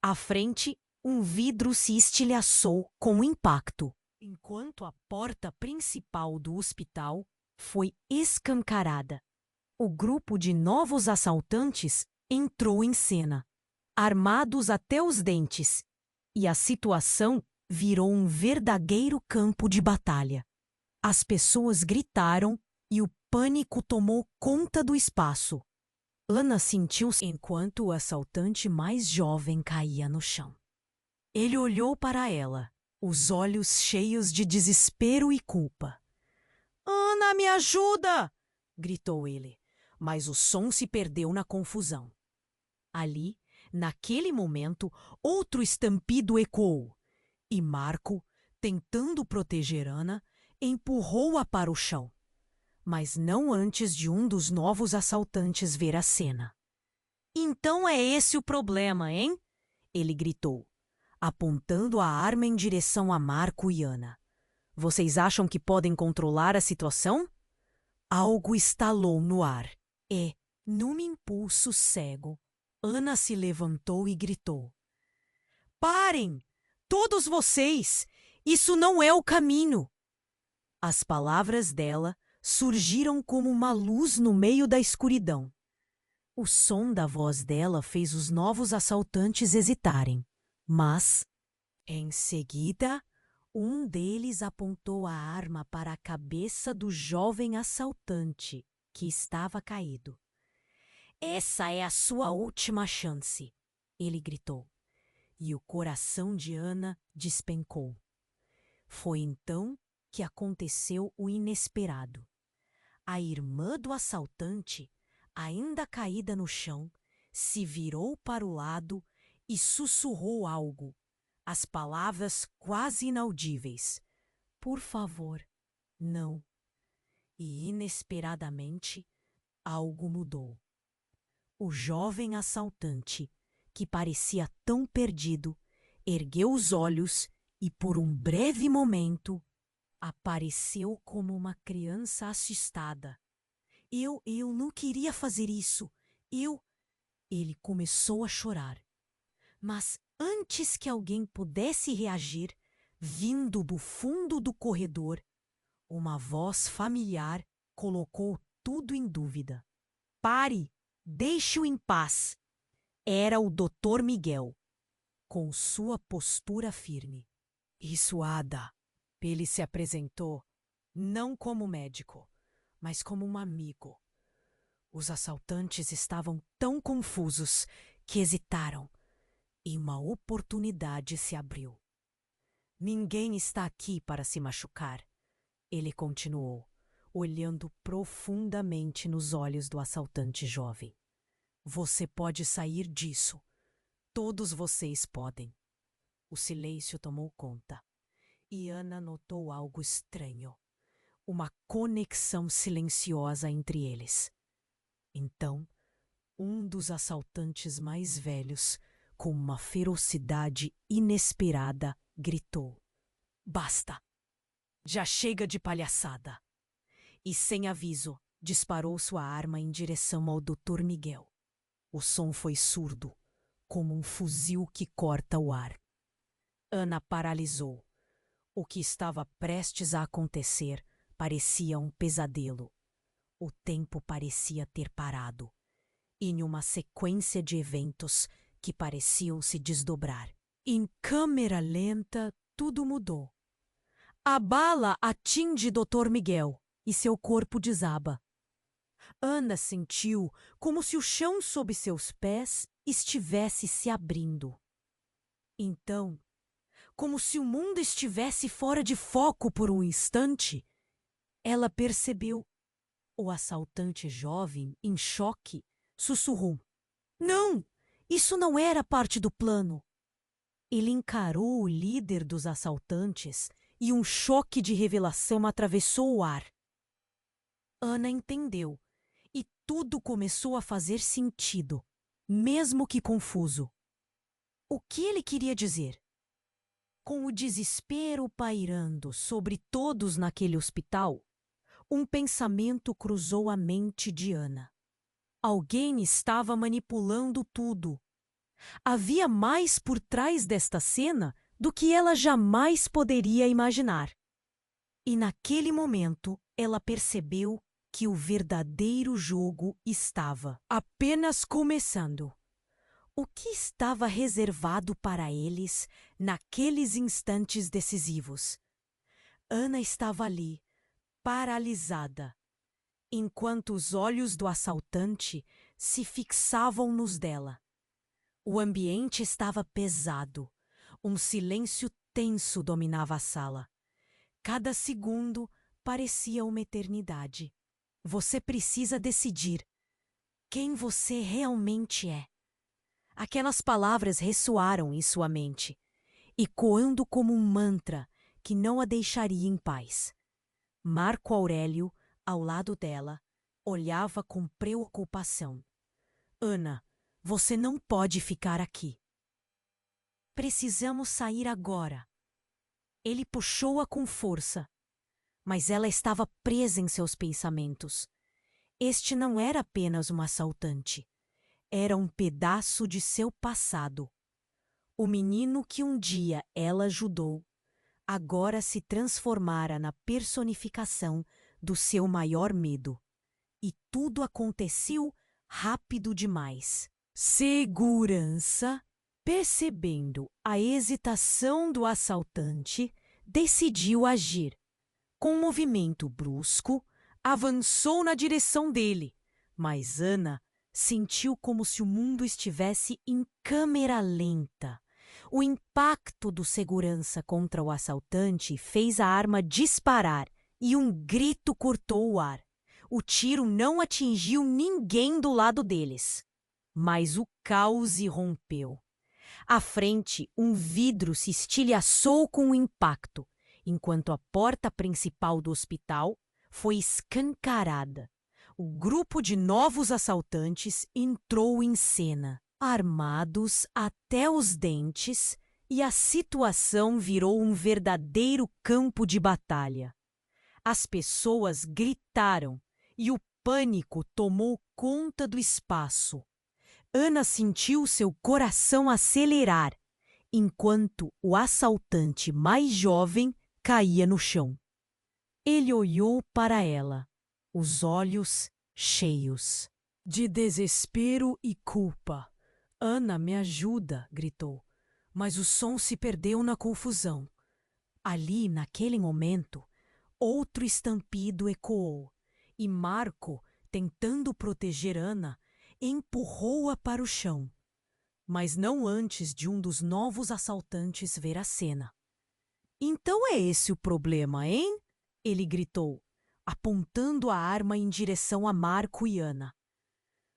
À frente, um vidro se estilhaçou com o impacto, enquanto a porta principal do hospital foi escancarada. O grupo de novos assaltantes entrou em cena, armados até os dentes, e a situação virou um verdadeiro campo de batalha. As pessoas gritaram e o pânico tomou conta do espaço. Ana sentiu-se enquanto o assaltante mais jovem caía no chão. Ele olhou para ela, os olhos cheios de desespero e culpa. Ana, me ajuda! Gritou ele, mas o som se perdeu na confusão. Ali, naquele momento, outro estampido ecoou, e Marco, tentando proteger Ana, empurrou-a para o chão. Mas não antes de um dos novos assaltantes ver a cena. Então é esse o problema, hein? Ele gritou, apontando a arma em direção a Marco e Ana. Vocês acham que podem controlar a situação? Algo estalou no ar e, num impulso cego, Ana se levantou e gritou. Parem! Todos vocês! Isso não é o caminho! As palavras dela surgiram como uma luz no meio da escuridão. O som da voz dela fez os novos assaltantes hesitarem, mas, em seguida, um deles apontou a arma para a cabeça do jovem assaltante, que estava caído. Essa é a sua última chance, ele gritou, e o coração de Ana despencou. Foi então que aconteceu o inesperado. A irmã do assaltante, ainda caída no chão, se virou para o lado e sussurrou algo, as palavras quase inaudíveis. Por favor, não. E inesperadamente, algo mudou. O jovem assaltante, que parecia tão perdido, ergueu os olhos e, por um breve momento, apareceu como uma criança assustada. Eu não queria fazer isso. Ele começou a chorar. Mas antes que alguém pudesse reagir, vindo do fundo do corredor, uma voz familiar colocou tudo em dúvida. Pare! Deixe-o em paz! Era o Dr. Miguel, com sua postura firme. Isso, Ada. Ele se apresentou não como médico, mas como um amigo. Os assaltantes estavam tão confusos que hesitaram, e uma oportunidade se abriu. Ninguém está aqui para se machucar, ele continuou, olhando profundamente nos olhos do assaltante jovem. Você pode sair disso. Todos vocês podem. O silêncio tomou conta, e Ana notou algo estranho. Uma conexão silenciosa entre eles. Então, um dos assaltantes mais velhos, com uma ferocidade inesperada, gritou: Basta! Já chega de palhaçada! E, sem aviso, disparou sua arma em direção ao Dr. Miguel. O som foi surdo, como um fuzil que corta o ar. Ana paralisou. O que estava prestes a acontecer parecia um pesadelo. O tempo parecia ter parado, em uma sequência de eventos que pareciam se desdobrar. Em câmera lenta, tudo mudou. A bala atinge Dr. Miguel e seu corpo desaba. Ana sentiu como se o chão sob seus pés estivesse se abrindo. Então, como se o mundo estivesse fora de foco por um instante, ela percebeu. O assaltante jovem, em choque, sussurrou: Não! Isso não era parte do plano! Ele encarou o líder dos assaltantes e um choque de revelação atravessou o ar. Ana entendeu, e tudo começou a fazer sentido, mesmo que confuso. O que ele queria dizer? Com o desespero pairando sobre todos naquele hospital, um pensamento cruzou a mente de Ana. Alguém estava manipulando tudo. Havia mais por trás desta cena do que ela jamais poderia imaginar. E naquele momento, ela percebeu que o verdadeiro jogo estava apenas começando. O que estava reservado para eles naqueles instantes decisivos? Ana estava ali, paralisada, enquanto os olhos do assaltante se fixavam nos dela. O ambiente estava pesado. Um silêncio tenso dominava a sala. Cada segundo parecia uma eternidade. Você precisa decidir quem você realmente é. Aquelas palavras ressoaram em sua mente, ecoando como um mantra que não a deixaria em paz. Marco Aurélio, ao lado dela, olhava com preocupação. Ana, você não pode ficar aqui. Precisamos sair agora. Ele puxou-a com força, mas ela estava presa em seus pensamentos. Este não era apenas um assaltante. Era um pedaço de seu passado. O menino que um dia ela ajudou, agora se transformara na personificação do seu maior medo. E tudo aconteceu rápido demais. Segurança, percebendo a hesitação do assaltante, decidiu agir. Com um movimento brusco, avançou na direção dele, mas Ana sentiu como se o mundo estivesse em câmera lenta. O impacto do segurança contra o assaltante fez a arma disparar e um grito cortou o ar. O tiro não atingiu ninguém do lado deles, mas o caos irrompeu. À frente, um vidro se estilhaçou com o impacto, enquanto a porta principal do hospital foi escancarada. O grupo de novos assaltantes entrou em cena, armados até os dentes, e a situação virou um verdadeiro campo de batalha. As pessoas gritaram e o pânico tomou conta do espaço. Ana sentiu seu coração acelerar, enquanto o assaltante mais jovem caía no chão. Ele olhou para ela, os olhos cheios de desespero e culpa. Ana, me ajuda, gritou, mas o som se perdeu na confusão. Ali, naquele momento, outro estampido ecoou, e Marco, tentando proteger Ana, empurrou-a para o chão, mas não antes de um dos novos assaltantes ver a cena. Então é esse o problema, hein? Ele gritou, apontando a arma em direção a Marco e Ana.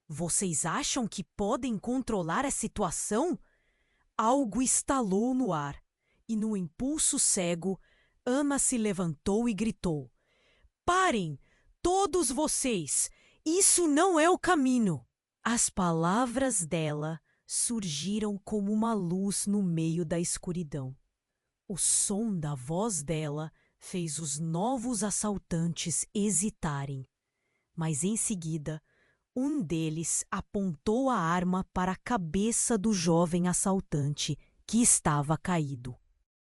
Vocês acham que podem controlar a situação? Algo estalou no ar, e no impulso cego, Ana se levantou e gritou: Parem! Todos vocês! Isso não é o caminho! As palavras dela surgiram como uma luz no meio da escuridão. O som da voz dela fez os novos assaltantes hesitarem, mas em seguida, um deles apontou a arma para a cabeça do jovem assaltante que estava caído.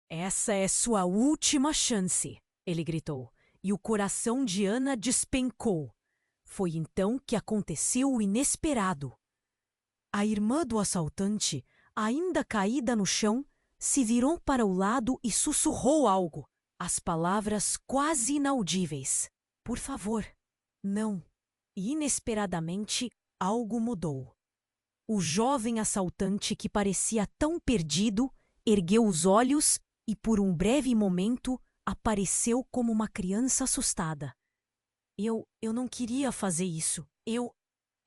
Essa é sua última chance, ele gritou, e o coração de Ana despencou. Foi então que aconteceu o inesperado. A irmã do assaltante, ainda caída no chão, se virou para o lado e sussurrou algo, as palavras quase inaudíveis. Por favor, não. E inesperadamente, algo mudou. O jovem assaltante, que parecia tão perdido, ergueu os olhos e, por um breve momento, apareceu como uma criança assustada. Eu não queria fazer isso.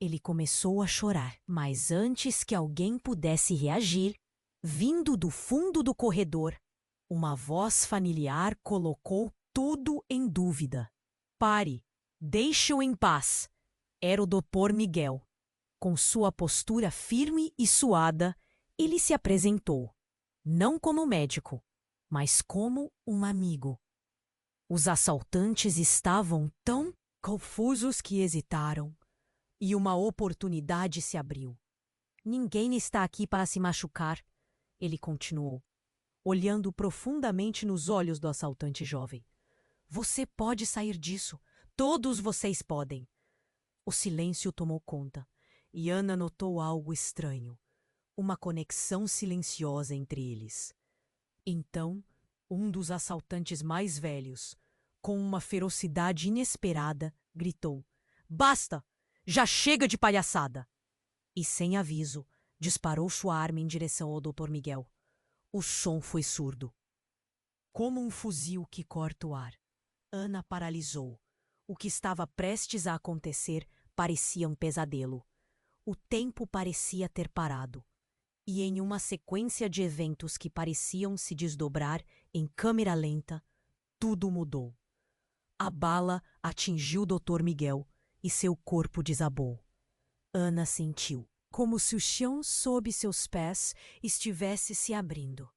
Ele começou a chorar, mas antes que alguém pudesse reagir, vindo do fundo do corredor, uma voz familiar colocou tudo em dúvida. Pare! Deixe-o em paz! Era o Dr. Miguel. Com sua postura firme e suada, ele se apresentou, não como médico, mas como um amigo. Os assaltantes estavam tão confusos que hesitaram, e uma oportunidade se abriu. Ninguém está aqui para se machucar, ele continuou, olhando profundamente nos olhos do assaltante jovem. Você pode sair disso. Todos vocês podem. O silêncio tomou conta, e Ana notou algo estranho, uma conexão silenciosa entre eles. Então, um dos assaltantes mais velhos, com uma ferocidade inesperada, gritou: Basta! Já chega de palhaçada! E, sem aviso, disparou sua arma em direção ao Dr. Miguel. O som foi surdo. Como um fuzil que corta o ar, Ana paralisou. O que estava prestes a acontecer parecia um pesadelo. O tempo parecia ter parado. E em uma sequência de eventos que pareciam se desdobrar em câmera lenta, tudo mudou. A bala atingiu o Dr. Miguel e seu corpo desabou. Ana sentiu como se o chão sob seus pés estivesse se abrindo.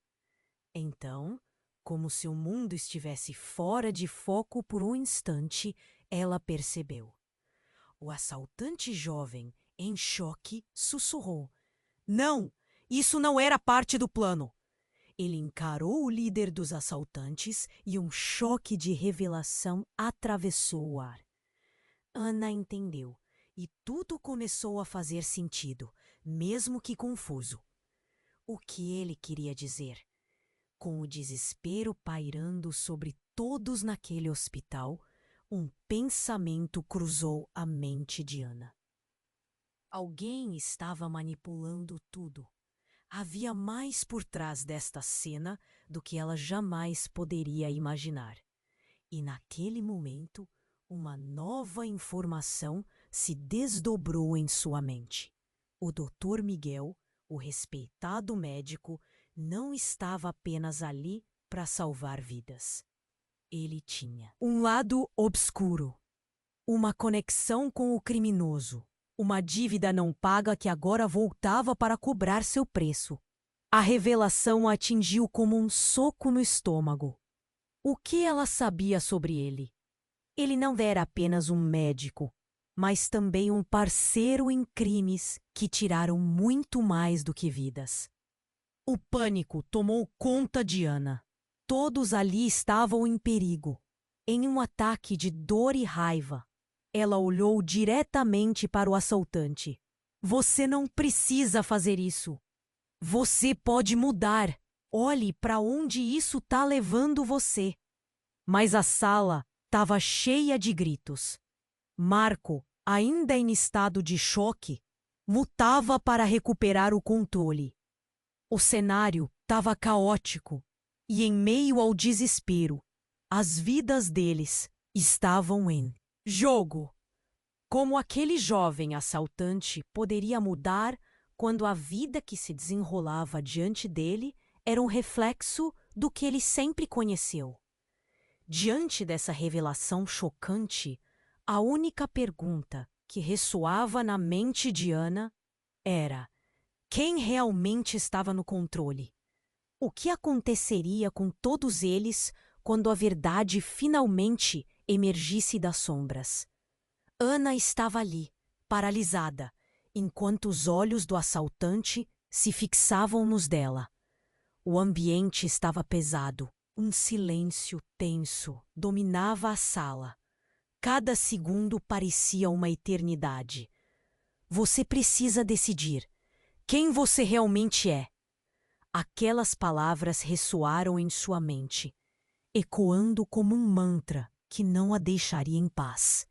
Então, como se o mundo estivesse fora de foco por um instante, ela percebeu. O assaltante jovem, em choque, sussurrou: Não! Isso não era parte do plano! Ele encarou o líder dos assaltantes e um choque de revelação atravessou o ar. Ana entendeu, e tudo começou a fazer sentido, mesmo que confuso. O que ele queria dizer? Com o desespero pairando sobre todos naquele hospital, um pensamento cruzou a mente de Ana. Alguém estava manipulando tudo. Havia mais por trás desta cena do que ela jamais poderia imaginar. E naquele momento, uma nova informação se desdobrou em sua mente. O Dr. Miguel, O respeitado médico não estava apenas ali para salvar vidas. Ele tinha um lado obscuro, uma conexão com o criminoso, uma dívida não paga que agora voltava para cobrar seu preço. A revelação a atingiu como um soco no estômago. O que ela sabia sobre ele? Ele não era apenas um médico, mas também um parceiro em crimes que tiraram muito mais do que vidas. O pânico tomou conta de Ana. Todos ali estavam em perigo. Em um ataque de dor e raiva, ela olhou diretamente para o assaltante. Você não precisa fazer isso. Você pode mudar. Olhe para onde isso está levando você. Mas a sala estava cheia de gritos. Marco, ainda em estado de choque, lutava para recuperar o controle. O cenário estava caótico e, em meio ao desespero, as vidas deles estavam em jogo. Como aquele jovem assaltante poderia mudar quando a vida que se desenrolava diante dele era um reflexo do que ele sempre conheceu? Diante dessa revelação chocante, a única pergunta que ressoava na mente de Ana era: quem realmente estava no controle? O que aconteceria com todos eles quando a verdade finalmente emergisse das sombras? Ana estava ali, paralisada, enquanto os olhos do assaltante se fixavam nos dela. O ambiente estava pesado. Um silêncio tenso dominava a sala. Cada segundo parecia uma eternidade. Você precisa decidir quem você realmente é. Aquelas palavras ressoaram em sua mente, ecoando como um mantra que não a deixaria em paz.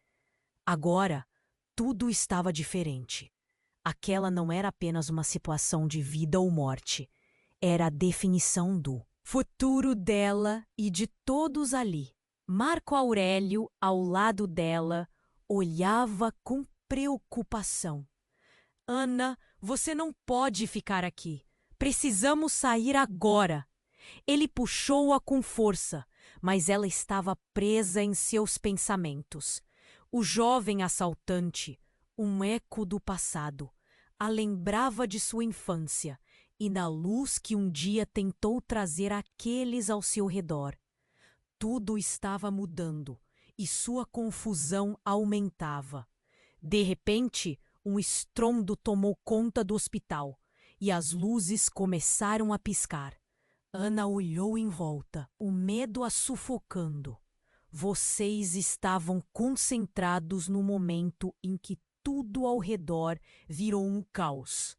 Agora, tudo estava diferente. Aquela não era apenas uma situação de vida ou morte. Era a definição do futuro dela e de todos ali. Marco Aurélio, ao lado dela, olhava com preocupação. Ana, você não pode ficar aqui. Precisamos sair agora. Ele puxou-a com força, mas ela estava presa em seus pensamentos. O jovem assaltante, um eco do passado, a lembrava de sua infância e na luz que um dia tentou trazer aqueles ao seu redor. Tudo estava mudando e sua confusão aumentava. De repente, um estrondo tomou conta do hospital e as luzes começaram a piscar. Ana olhou em volta, o medo a sufocando. Vocês estavam concentrados no momento em que tudo ao redor virou um caos.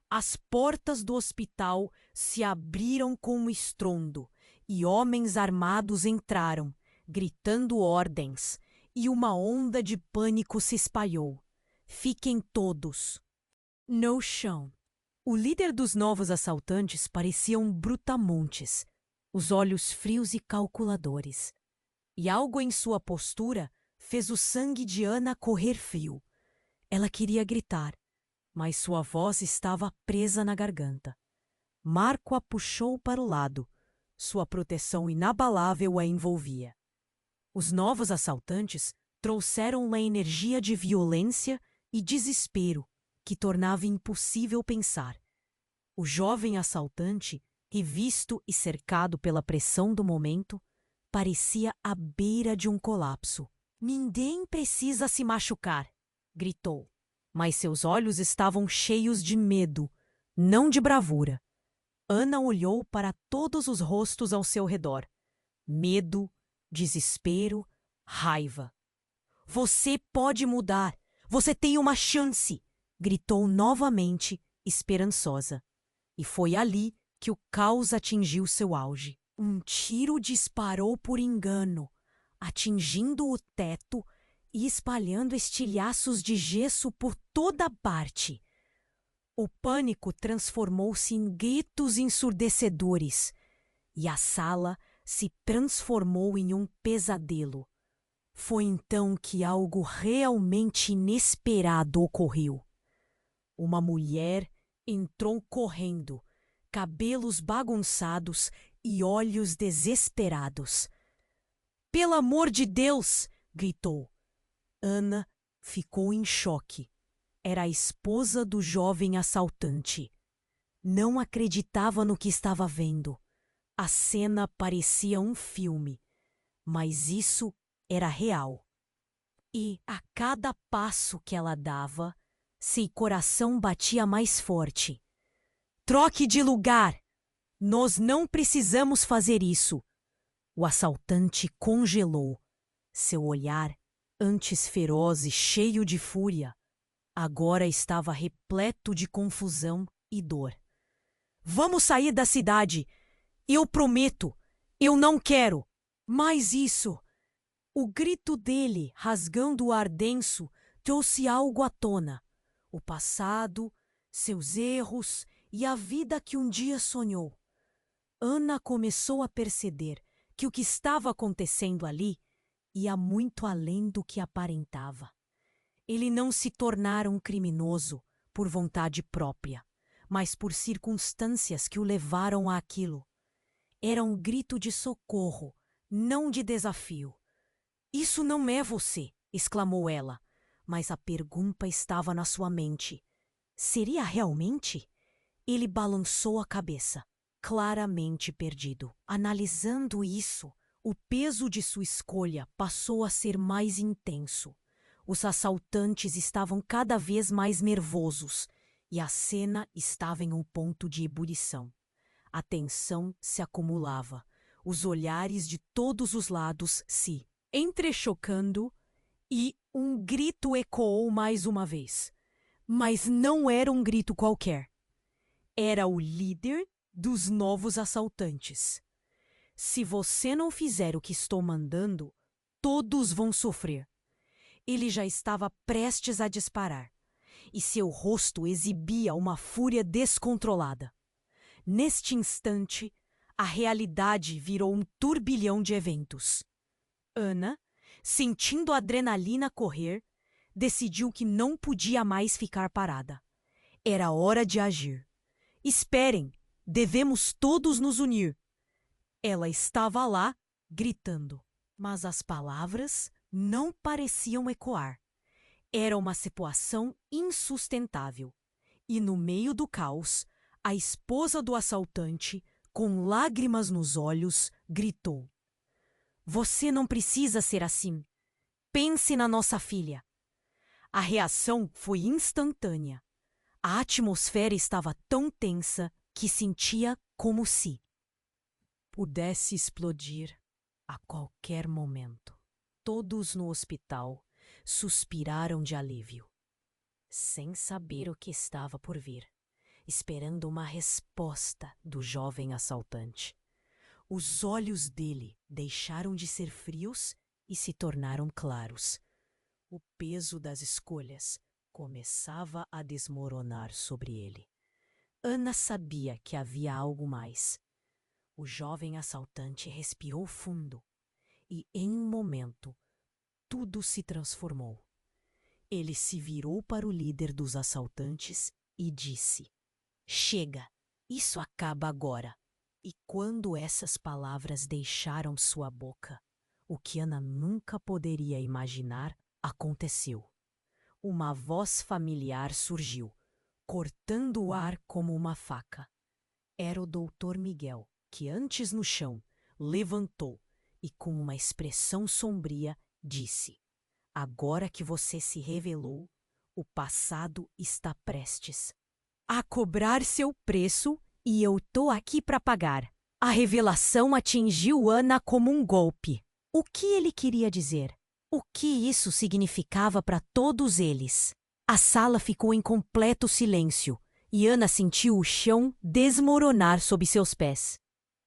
As portas do hospital se abriram com um estrondo e homens armados entraram, gritando ordens, e uma onda de pânico se espalhou. Fiquem todos no chão. O líder dos novos assaltantes parecia um brutamontes, os olhos frios e calculadores. E algo em sua postura fez o sangue de Ana correr frio. Ela queria gritar, mas sua voz estava presa na garganta. Marco a puxou para o lado. Sua proteção inabalável a envolvia. Os novos assaltantes trouxeram uma energia de violência e desespero que tornava impossível pensar. O jovem assaltante, revisto e cercado pela pressão do momento, parecia à beira de um colapso. Ninguém precisa se machucar, gritou. Mas seus olhos estavam cheios de medo, não de bravura. Ana olhou para todos os rostos ao seu redor. Medo, desespero, raiva. Você pode mudar. Você tem uma chance, gritou novamente, esperançosa. E foi ali que o caos atingiu seu auge. Um tiro disparou por engano, atingindo o teto e espalhando estilhaços de gesso por toda parte. O pânico transformou-se em gritos ensurdecedores e a sala se transformou em um pesadelo. Foi então que algo realmente inesperado ocorreu. Uma mulher Entrou correndo, cabelos bagunçados e olhos desesperados. "Pelo amor de Deus!" gritou. Ana ficou em choque. Era a esposa do jovem assaltante. Não acreditava no que estava vendo. A cena parecia um filme, mas isso era real. E, a cada passo que ela dava, seu coração batia mais forte. "Troque de lugar! Nós não precisamos fazer isso!" O assaltante congelou. Seu olhar, antes feroz e cheio de fúria, agora estava repleto de confusão e dor. "Vamos sair da cidade! Eu prometo! Eu não quero mais isso!" O grito dele, rasgando o ar denso, trouxe algo à tona. O passado, seus erros e a vida que um dia sonhou. Ana começou a perceber que o que estava acontecendo ali ia muito além do que aparentava. Ele não se tornara um criminoso por vontade própria, mas por circunstâncias que o levaram àquilo. Era um grito de socorro, não de desafio. "Isso não é você!" exclamou ela, mas a pergunta estava na sua mente. Seria realmente? Ele balançou a cabeça, claramente perdido. Analisando isso, o peso de sua escolha passou a ser mais intenso. Os assaltantes estavam cada vez mais nervosos e a cena estava em um ponto de ebulição. A tensão se acumulava. Os olhares de todos os lados se entrechocando e um grito ecoou mais uma vez. Mas não era um grito qualquer. Era o líder dos novos assaltantes. "Se você não fizer o que estou mandando, todos vão sofrer." Ele já estava prestes a disparar, e seu rosto exibia uma fúria descontrolada. Neste instante, a realidade virou um turbilhão de eventos. Ana, sentindo a adrenalina correr, decidiu que não podia mais ficar parada. Era hora de agir. "Esperem, devemos todos nos unir." Ela estava lá, gritando, mas as palavras não pareciam ecoar. Era uma situação insustentável. E no meio do caos, a esposa do assaltante, com lágrimas nos olhos, gritou: "Você não precisa ser assim. Pense na nossa filha." A reação foi instantânea. A atmosfera estava tão tensa que sentia como se pudesse explodir a qualquer momento. Todos no hospital suspiraram de alívio, sem saber o que estava por vir, esperando uma resposta do jovem assaltante. Os olhos dele deixaram de ser frios e se tornaram claros. O peso das escolhas começava a desmoronar sobre ele. Ana sabia que havia algo mais. O jovem assaltante respirou fundo e, em um momento, tudo se transformou. Ele se virou para o líder dos assaltantes e disse: "Chega, isso acaba agora." E quando essas palavras deixaram sua boca, o que Ana nunca poderia imaginar aconteceu. Uma voz familiar surgiu, cortando o ar como uma faca. Era o Dr. Miguel, que antes no chão, levantou e, com uma expressão sombria, disse: "Agora que você se revelou, o passado está prestes a cobrar seu preço e eu tô aqui para pagar." A revelação atingiu Ana como um golpe. O que ele queria dizer? O que isso significava para todos eles? A sala ficou em completo silêncio e Ana sentiu o chão desmoronar sob seus pés.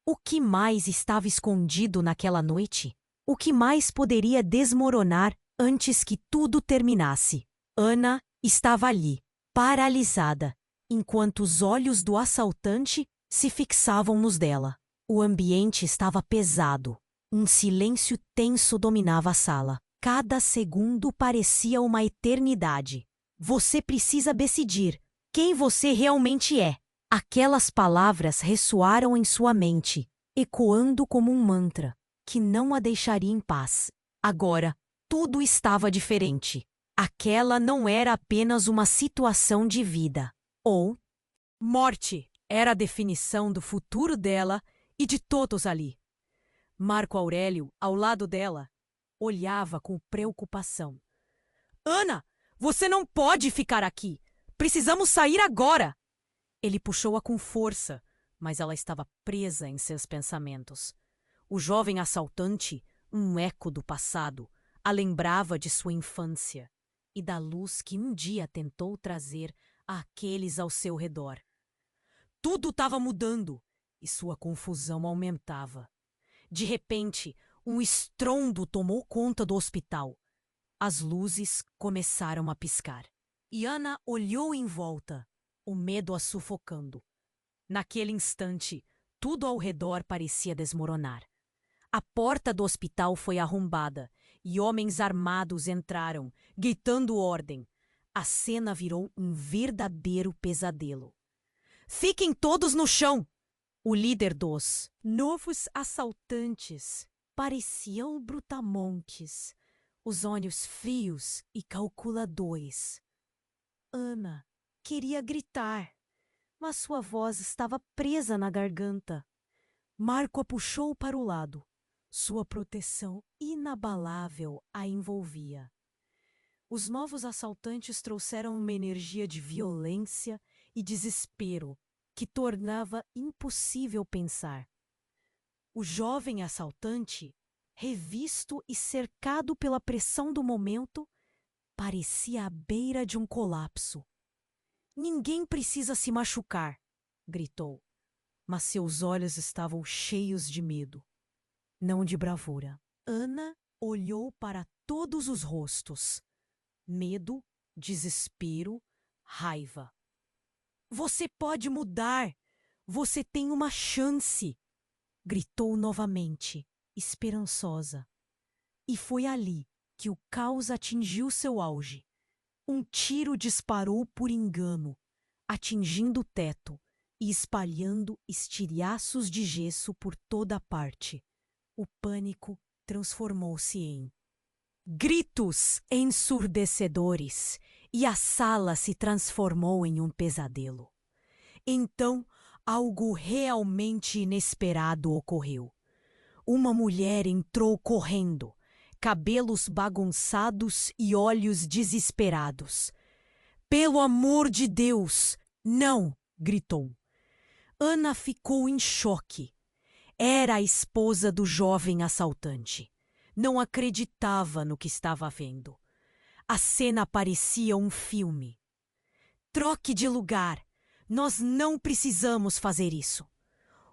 O que mais estava escondido naquela noite? O que mais poderia desmoronar antes que tudo terminasse? Ana estava ali, paralisada, enquanto os olhos do assaltante se fixavam nos dela. O ambiente estava pesado. Um silêncio tenso dominava a sala. Cada segundo parecia uma eternidade. "Você precisa decidir", quem você realmente é. Aquelas palavras ressoaram em sua mente, ecoando como um mantra, que não a deixaria em paz. Agora, tudo estava diferente. Aquela não era apenas uma situação de vida ou morte. Era a definição do futuro dela e de todos ali. Marco Aurélio, ao lado dela, olhava com preocupação. Ana, você não pode ficar aqui. Precisamos sair agora. Ele puxou-a com força, mas ela estava presa em seus pensamentos. O jovem assaltante, um eco do passado, a lembrava de sua infância e da luz que um dia tentou trazer àqueles ao seu redor. Tudo estava mudando e sua confusão aumentava. De repente, um estrondo tomou conta do hospital. As luzes começaram a piscar. E Ana olhou em volta, o medo a sufocando. Naquele instante, tudo ao redor parecia desmoronar. A porta do hospital foi arrombada e homens armados entraram, gritando ordem. A cena virou um verdadeiro pesadelo. Fiquem todos no chão! O líder dos novos assaltantes parecia o Brutamontes, os olhos frios e calculadores. Ana queria gritar, mas sua voz estava presa na garganta. Marco a puxou para o lado. Sua proteção inabalável a envolvia. Os novos assaltantes trouxeram uma energia de violência e desespero que tornava impossível pensar. O jovem assaltante, revisto e cercado pela pressão do momento, parecia à beira de um colapso. Ninguém precisa se machucar, gritou, mas seus olhos estavam cheios de medo, não de bravura. Ana olhou para todos os rostos. Medo, desespero, raiva. Você pode mudar! Você tem uma chance! Gritou novamente, esperançosa. E foi ali que o caos atingiu seu auge. Um tiro disparou por engano, atingindo o teto e espalhando estilhaços de gesso por toda parte. O pânico transformou-se em gritos ensurdecedores e a sala se transformou em um pesadelo. Então, algo realmente inesperado ocorreu. Uma mulher entrou correndo, cabelos bagunçados e olhos desesperados. Pelo amor de Deus, não! Gritou. Ana ficou em choque. Era a esposa do jovem assaltante. Não acreditava no que estava vendo. A cena parecia um filme. Troque de lugar. Nós não precisamos fazer isso.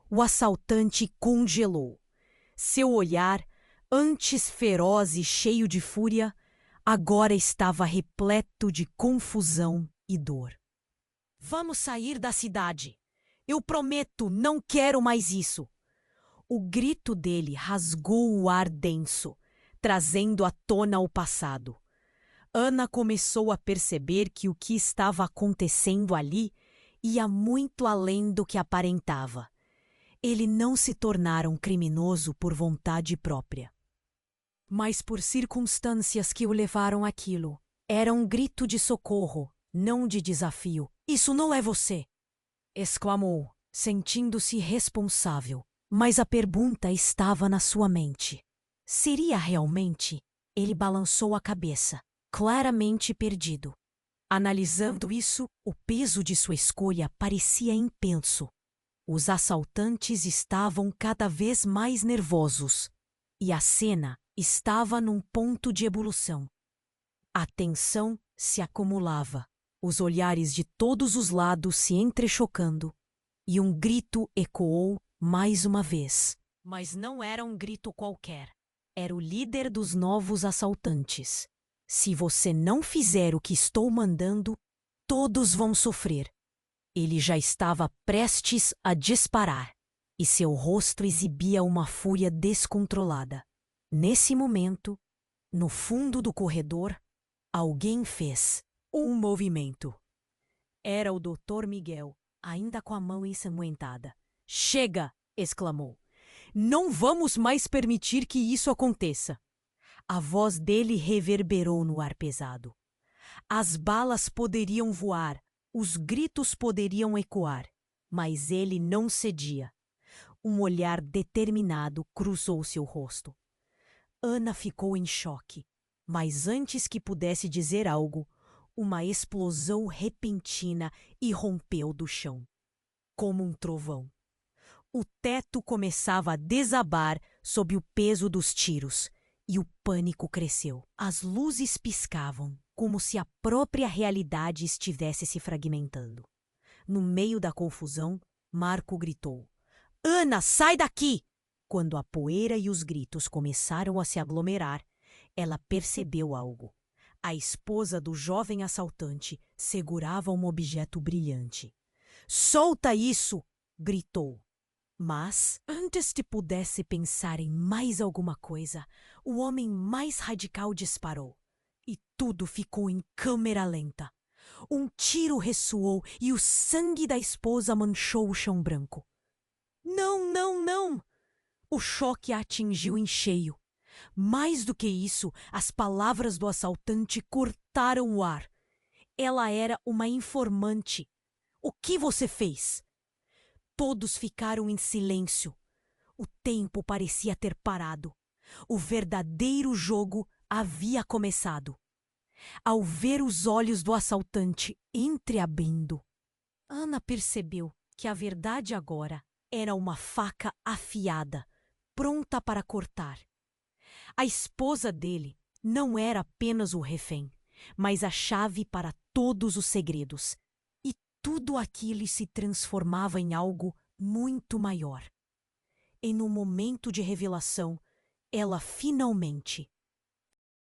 O assaltante congelou. Seu olhar, antes feroz e cheio de fúria, agora estava repleto de confusão e dor. Vamos sair da cidade. Eu prometo, não quero mais isso. O grito dele rasgou o ar denso, trazendo à tona o passado. Ana começou a perceber que o que estava acontecendo ali ia muito além do que aparentava. Ele não se tornara um criminoso por vontade própria, mas por circunstâncias que o levaram àquilo. Era um grito de socorro, não de desafio. Isso não é você! Exclamou, sentindo-se responsável. Mas a pergunta estava na sua mente. Seria realmente? Ele balançou a cabeça, claramente perdido. Analisando isso, o peso de sua escolha parecia imenso. Os assaltantes estavam cada vez mais nervosos e a cena estava num ponto de ebulição. A tensão se acumulava, os olhares de todos os lados se entrechocando e um grito ecoou mais uma vez. Mas não era um grito qualquer. Era o líder dos novos assaltantes. Se você não fizer o que estou mandando, todos vão sofrer. Ele já estava prestes a disparar, e seu rosto exibia uma fúria descontrolada. Nesse momento, no fundo do corredor, alguém fez um movimento. Era o Dr. Miguel, ainda com a mão ensanguentada. Chega! Exclamou. Não vamos mais permitir que isso aconteça. A voz dele reverberou no ar pesado. As balas poderiam voar, os gritos poderiam ecoar, mas ele não cedia. Um olhar determinado cruzou seu rosto. Ana ficou em choque, mas antes que pudesse dizer algo, uma explosão repentina irrompeu do chão, como um trovão. O teto começava a desabar sob o peso dos tiros, e o pânico cresceu. As luzes piscavam, como se a própria realidade estivesse se fragmentando. No meio da confusão, Marco gritou: Ana, sai daqui! Quando a poeira e os gritos começaram a se aglomerar, ela percebeu algo. A esposa do jovem assaltante segurava um objeto brilhante. Solta isso! Gritou. Mas, antes de pudesse pensar em mais alguma coisa, o homem mais radical disparou. E tudo ficou em câmera lenta. Um tiro ressoou e o sangue da esposa manchou o chão branco. Não, não, não! O choque a atingiu em cheio. Mais do que isso, as palavras do assaltante cortaram o ar. Ela era uma informante. O que você fez? Todos ficaram em silêncio. O tempo parecia ter parado. O verdadeiro jogo havia começado. Ao ver os olhos do assaltante entreabrindo, Ana percebeu que a verdade agora era uma faca afiada, pronta para cortar. A esposa dele não era apenas o refém, mas a chave para todos os segredos. E tudo aquilo se transformava em algo muito maior. E no momento de revelação, ela finalmente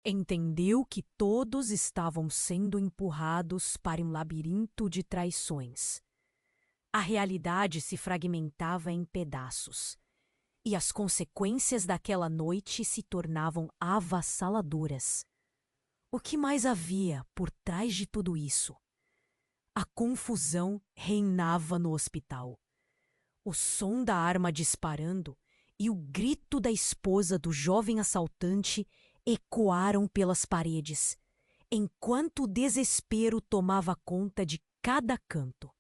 entendeu que todos estavam sendo empurrados para um labirinto de traições. A realidade se fragmentava em pedaços, e as consequências daquela noite se tornavam avassaladoras. O que mais havia por trás de tudo isso? A confusão reinava no hospital. O som da arma disparando e o grito da esposa do jovem assaltante ecoaram pelas paredes, enquanto o desespero tomava conta de cada canto.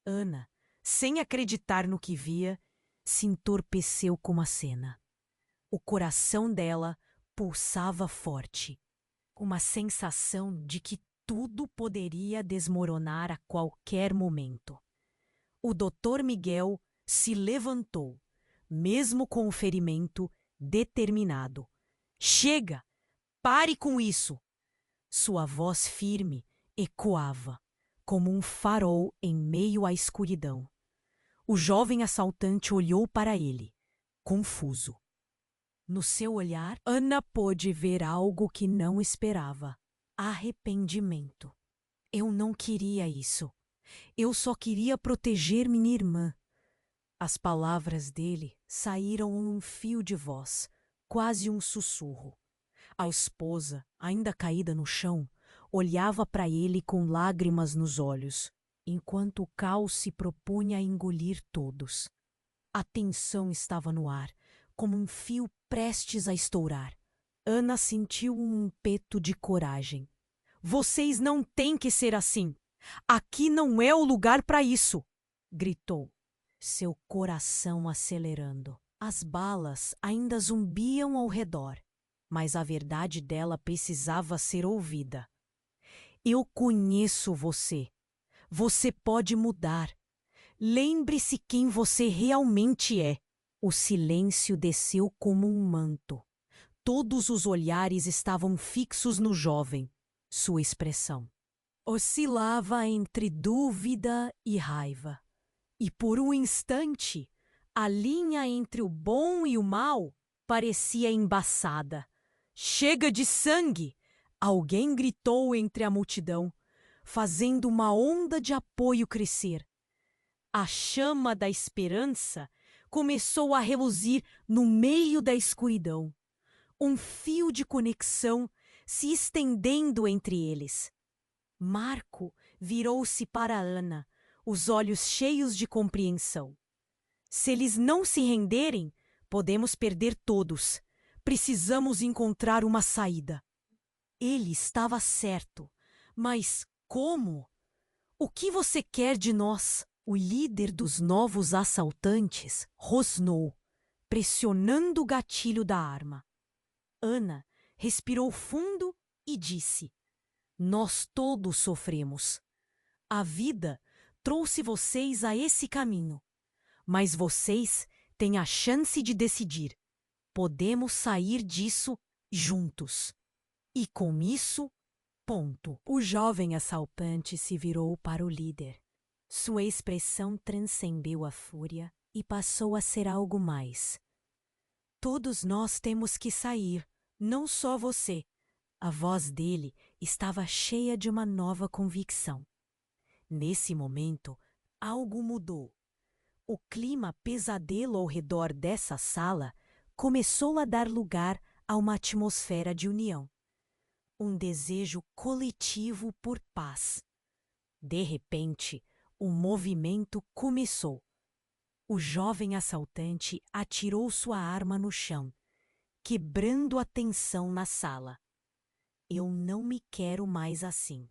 Ana, sem acreditar no que via, se entorpeceu com a cena. O coração dela pulsava forte, uma sensação de que tudo poderia desmoronar a qualquer momento. O Dr. Miguel se levantou, mesmo com o ferimento, determinado. Chega! Pare com isso! Sua voz firme ecoava, como um farol em meio à escuridão. O jovem assaltante olhou para ele, confuso. No seu olhar, Ana pôde ver algo que não esperava: arrependimento. Eu não queria isso. Eu só queria proteger minha irmã. As palavras dele saíram um fio de voz, quase um sussurro. A esposa, ainda caída no chão, olhava para ele com lágrimas nos olhos, enquanto o caos se propunha a engolir todos. A tensão estava no ar, como um fio prestes a estourar. Ana sentiu um ímpeto de coragem. Vocês não têm que ser assim! Aqui não é o lugar para isso! Gritou, seu coração acelerando. As balas ainda zumbiam ao redor, mas a verdade dela precisava ser ouvida. Eu conheço você. Você pode mudar. Lembre-se quem você realmente é. O silêncio desceu como um manto. Todos os olhares estavam fixos no jovem. Sua expressão oscilava entre dúvida e raiva. E por um instante, a linha entre o bom e o mal parecia embaçada. Chega de sangue! Alguém gritou entre a multidão, fazendo uma onda de apoio crescer. A chama da esperança começou a reluzir no meio da escuridão, um fio de conexão se estendendo entre eles. Marco virou-se para Ana, os olhos cheios de compreensão. Se eles não se renderem, podemos perder todos. Precisamos encontrar uma saída. Ele estava certo, mas como? O que você quer de nós? O líder dos novos assaltantes rosnou, pressionando o gatilho da arma. Ana respirou fundo e disse: Nós todos sofremos. A vida trouxe vocês a esse caminho, mas vocês têm a chance de decidir. Podemos sair disso juntos. E com isso, ponto. O jovem assaltante se virou para o líder. Sua expressão transcendeu a fúria e passou a ser algo mais. Todos nós temos que sair, não só você. A voz dele estava cheia de uma nova convicção. Nesse momento, algo mudou. O clima pesadelo ao redor dessa sala começou a dar lugar a uma atmosfera de união. Um desejo coletivo por paz. De repente, o movimento começou. O jovem assaltante atirou sua arma no chão, quebrando a tensão na sala. Eu não me quero mais assim.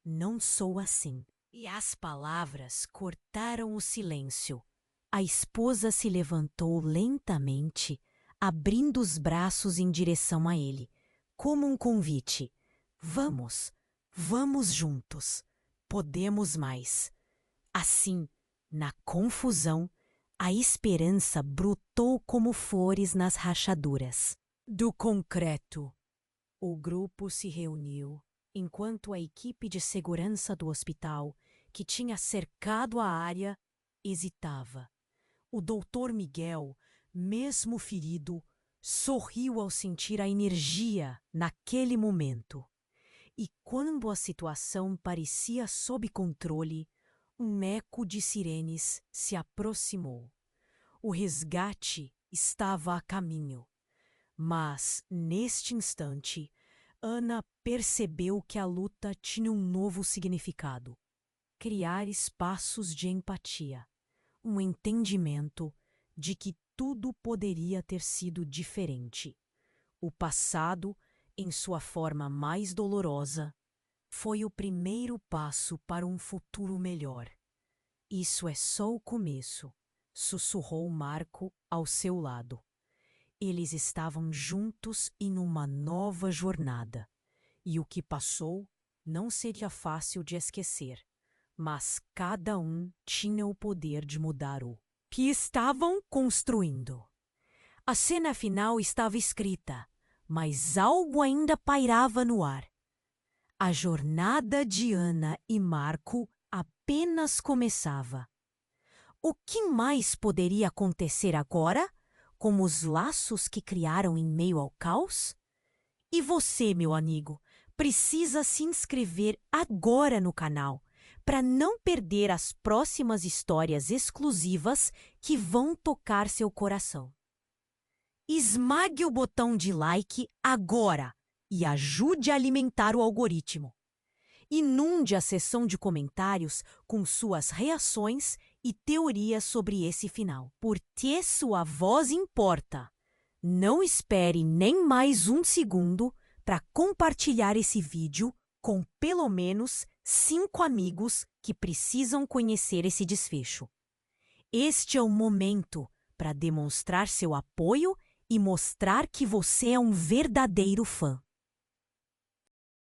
Não sou assim. E as palavras cortaram o silêncio. A esposa se levantou lentamente, abrindo os braços em direção a ele, como um convite. Vamos, vamos juntos. Podemos mais. Assim, na confusão, a esperança brotou como flores nas rachaduras do concreto. O grupo se reuniu, enquanto a equipe de segurança do hospital, que tinha cercado a área, hesitava. O doutor Miguel, mesmo ferido, sorriu ao sentir a energia naquele momento. E quando a situação parecia sob controle, um eco de sirenes se aproximou. O resgate estava a caminho. Mas, neste instante, Ana percebeu que a luta tinha um novo significado. Criar espaços de empatia, um entendimento de que tudo poderia ter sido diferente. O passado, em sua forma mais dolorosa, foi o primeiro passo para um futuro melhor. Isso é só o começo, sussurrou Marco ao seu lado. Eles estavam juntos em uma nova jornada, e o que passou não seria fácil de esquecer, mas cada um tinha o poder de mudar o que estavam construindo. A cena final estava escrita, mas algo ainda pairava no ar. A jornada de Ana e Marco apenas começava. O que mais poderia acontecer agora, com os laços que criaram em meio ao caos? E você, meu amigo, precisa se inscrever agora no canal para não perder as próximas histórias exclusivas que vão tocar seu coração. Esmague o botão de like agora e ajude a alimentar o algoritmo. Inunde a seção de comentários com suas reações e teorias sobre esse final, porque sua voz importa. Não espere nem mais um segundo para compartilhar esse vídeo com pelo menos 5 amigos que precisam conhecer esse desfecho. Este é o momento para demonstrar seu apoio e mostrar que você é um verdadeiro fã.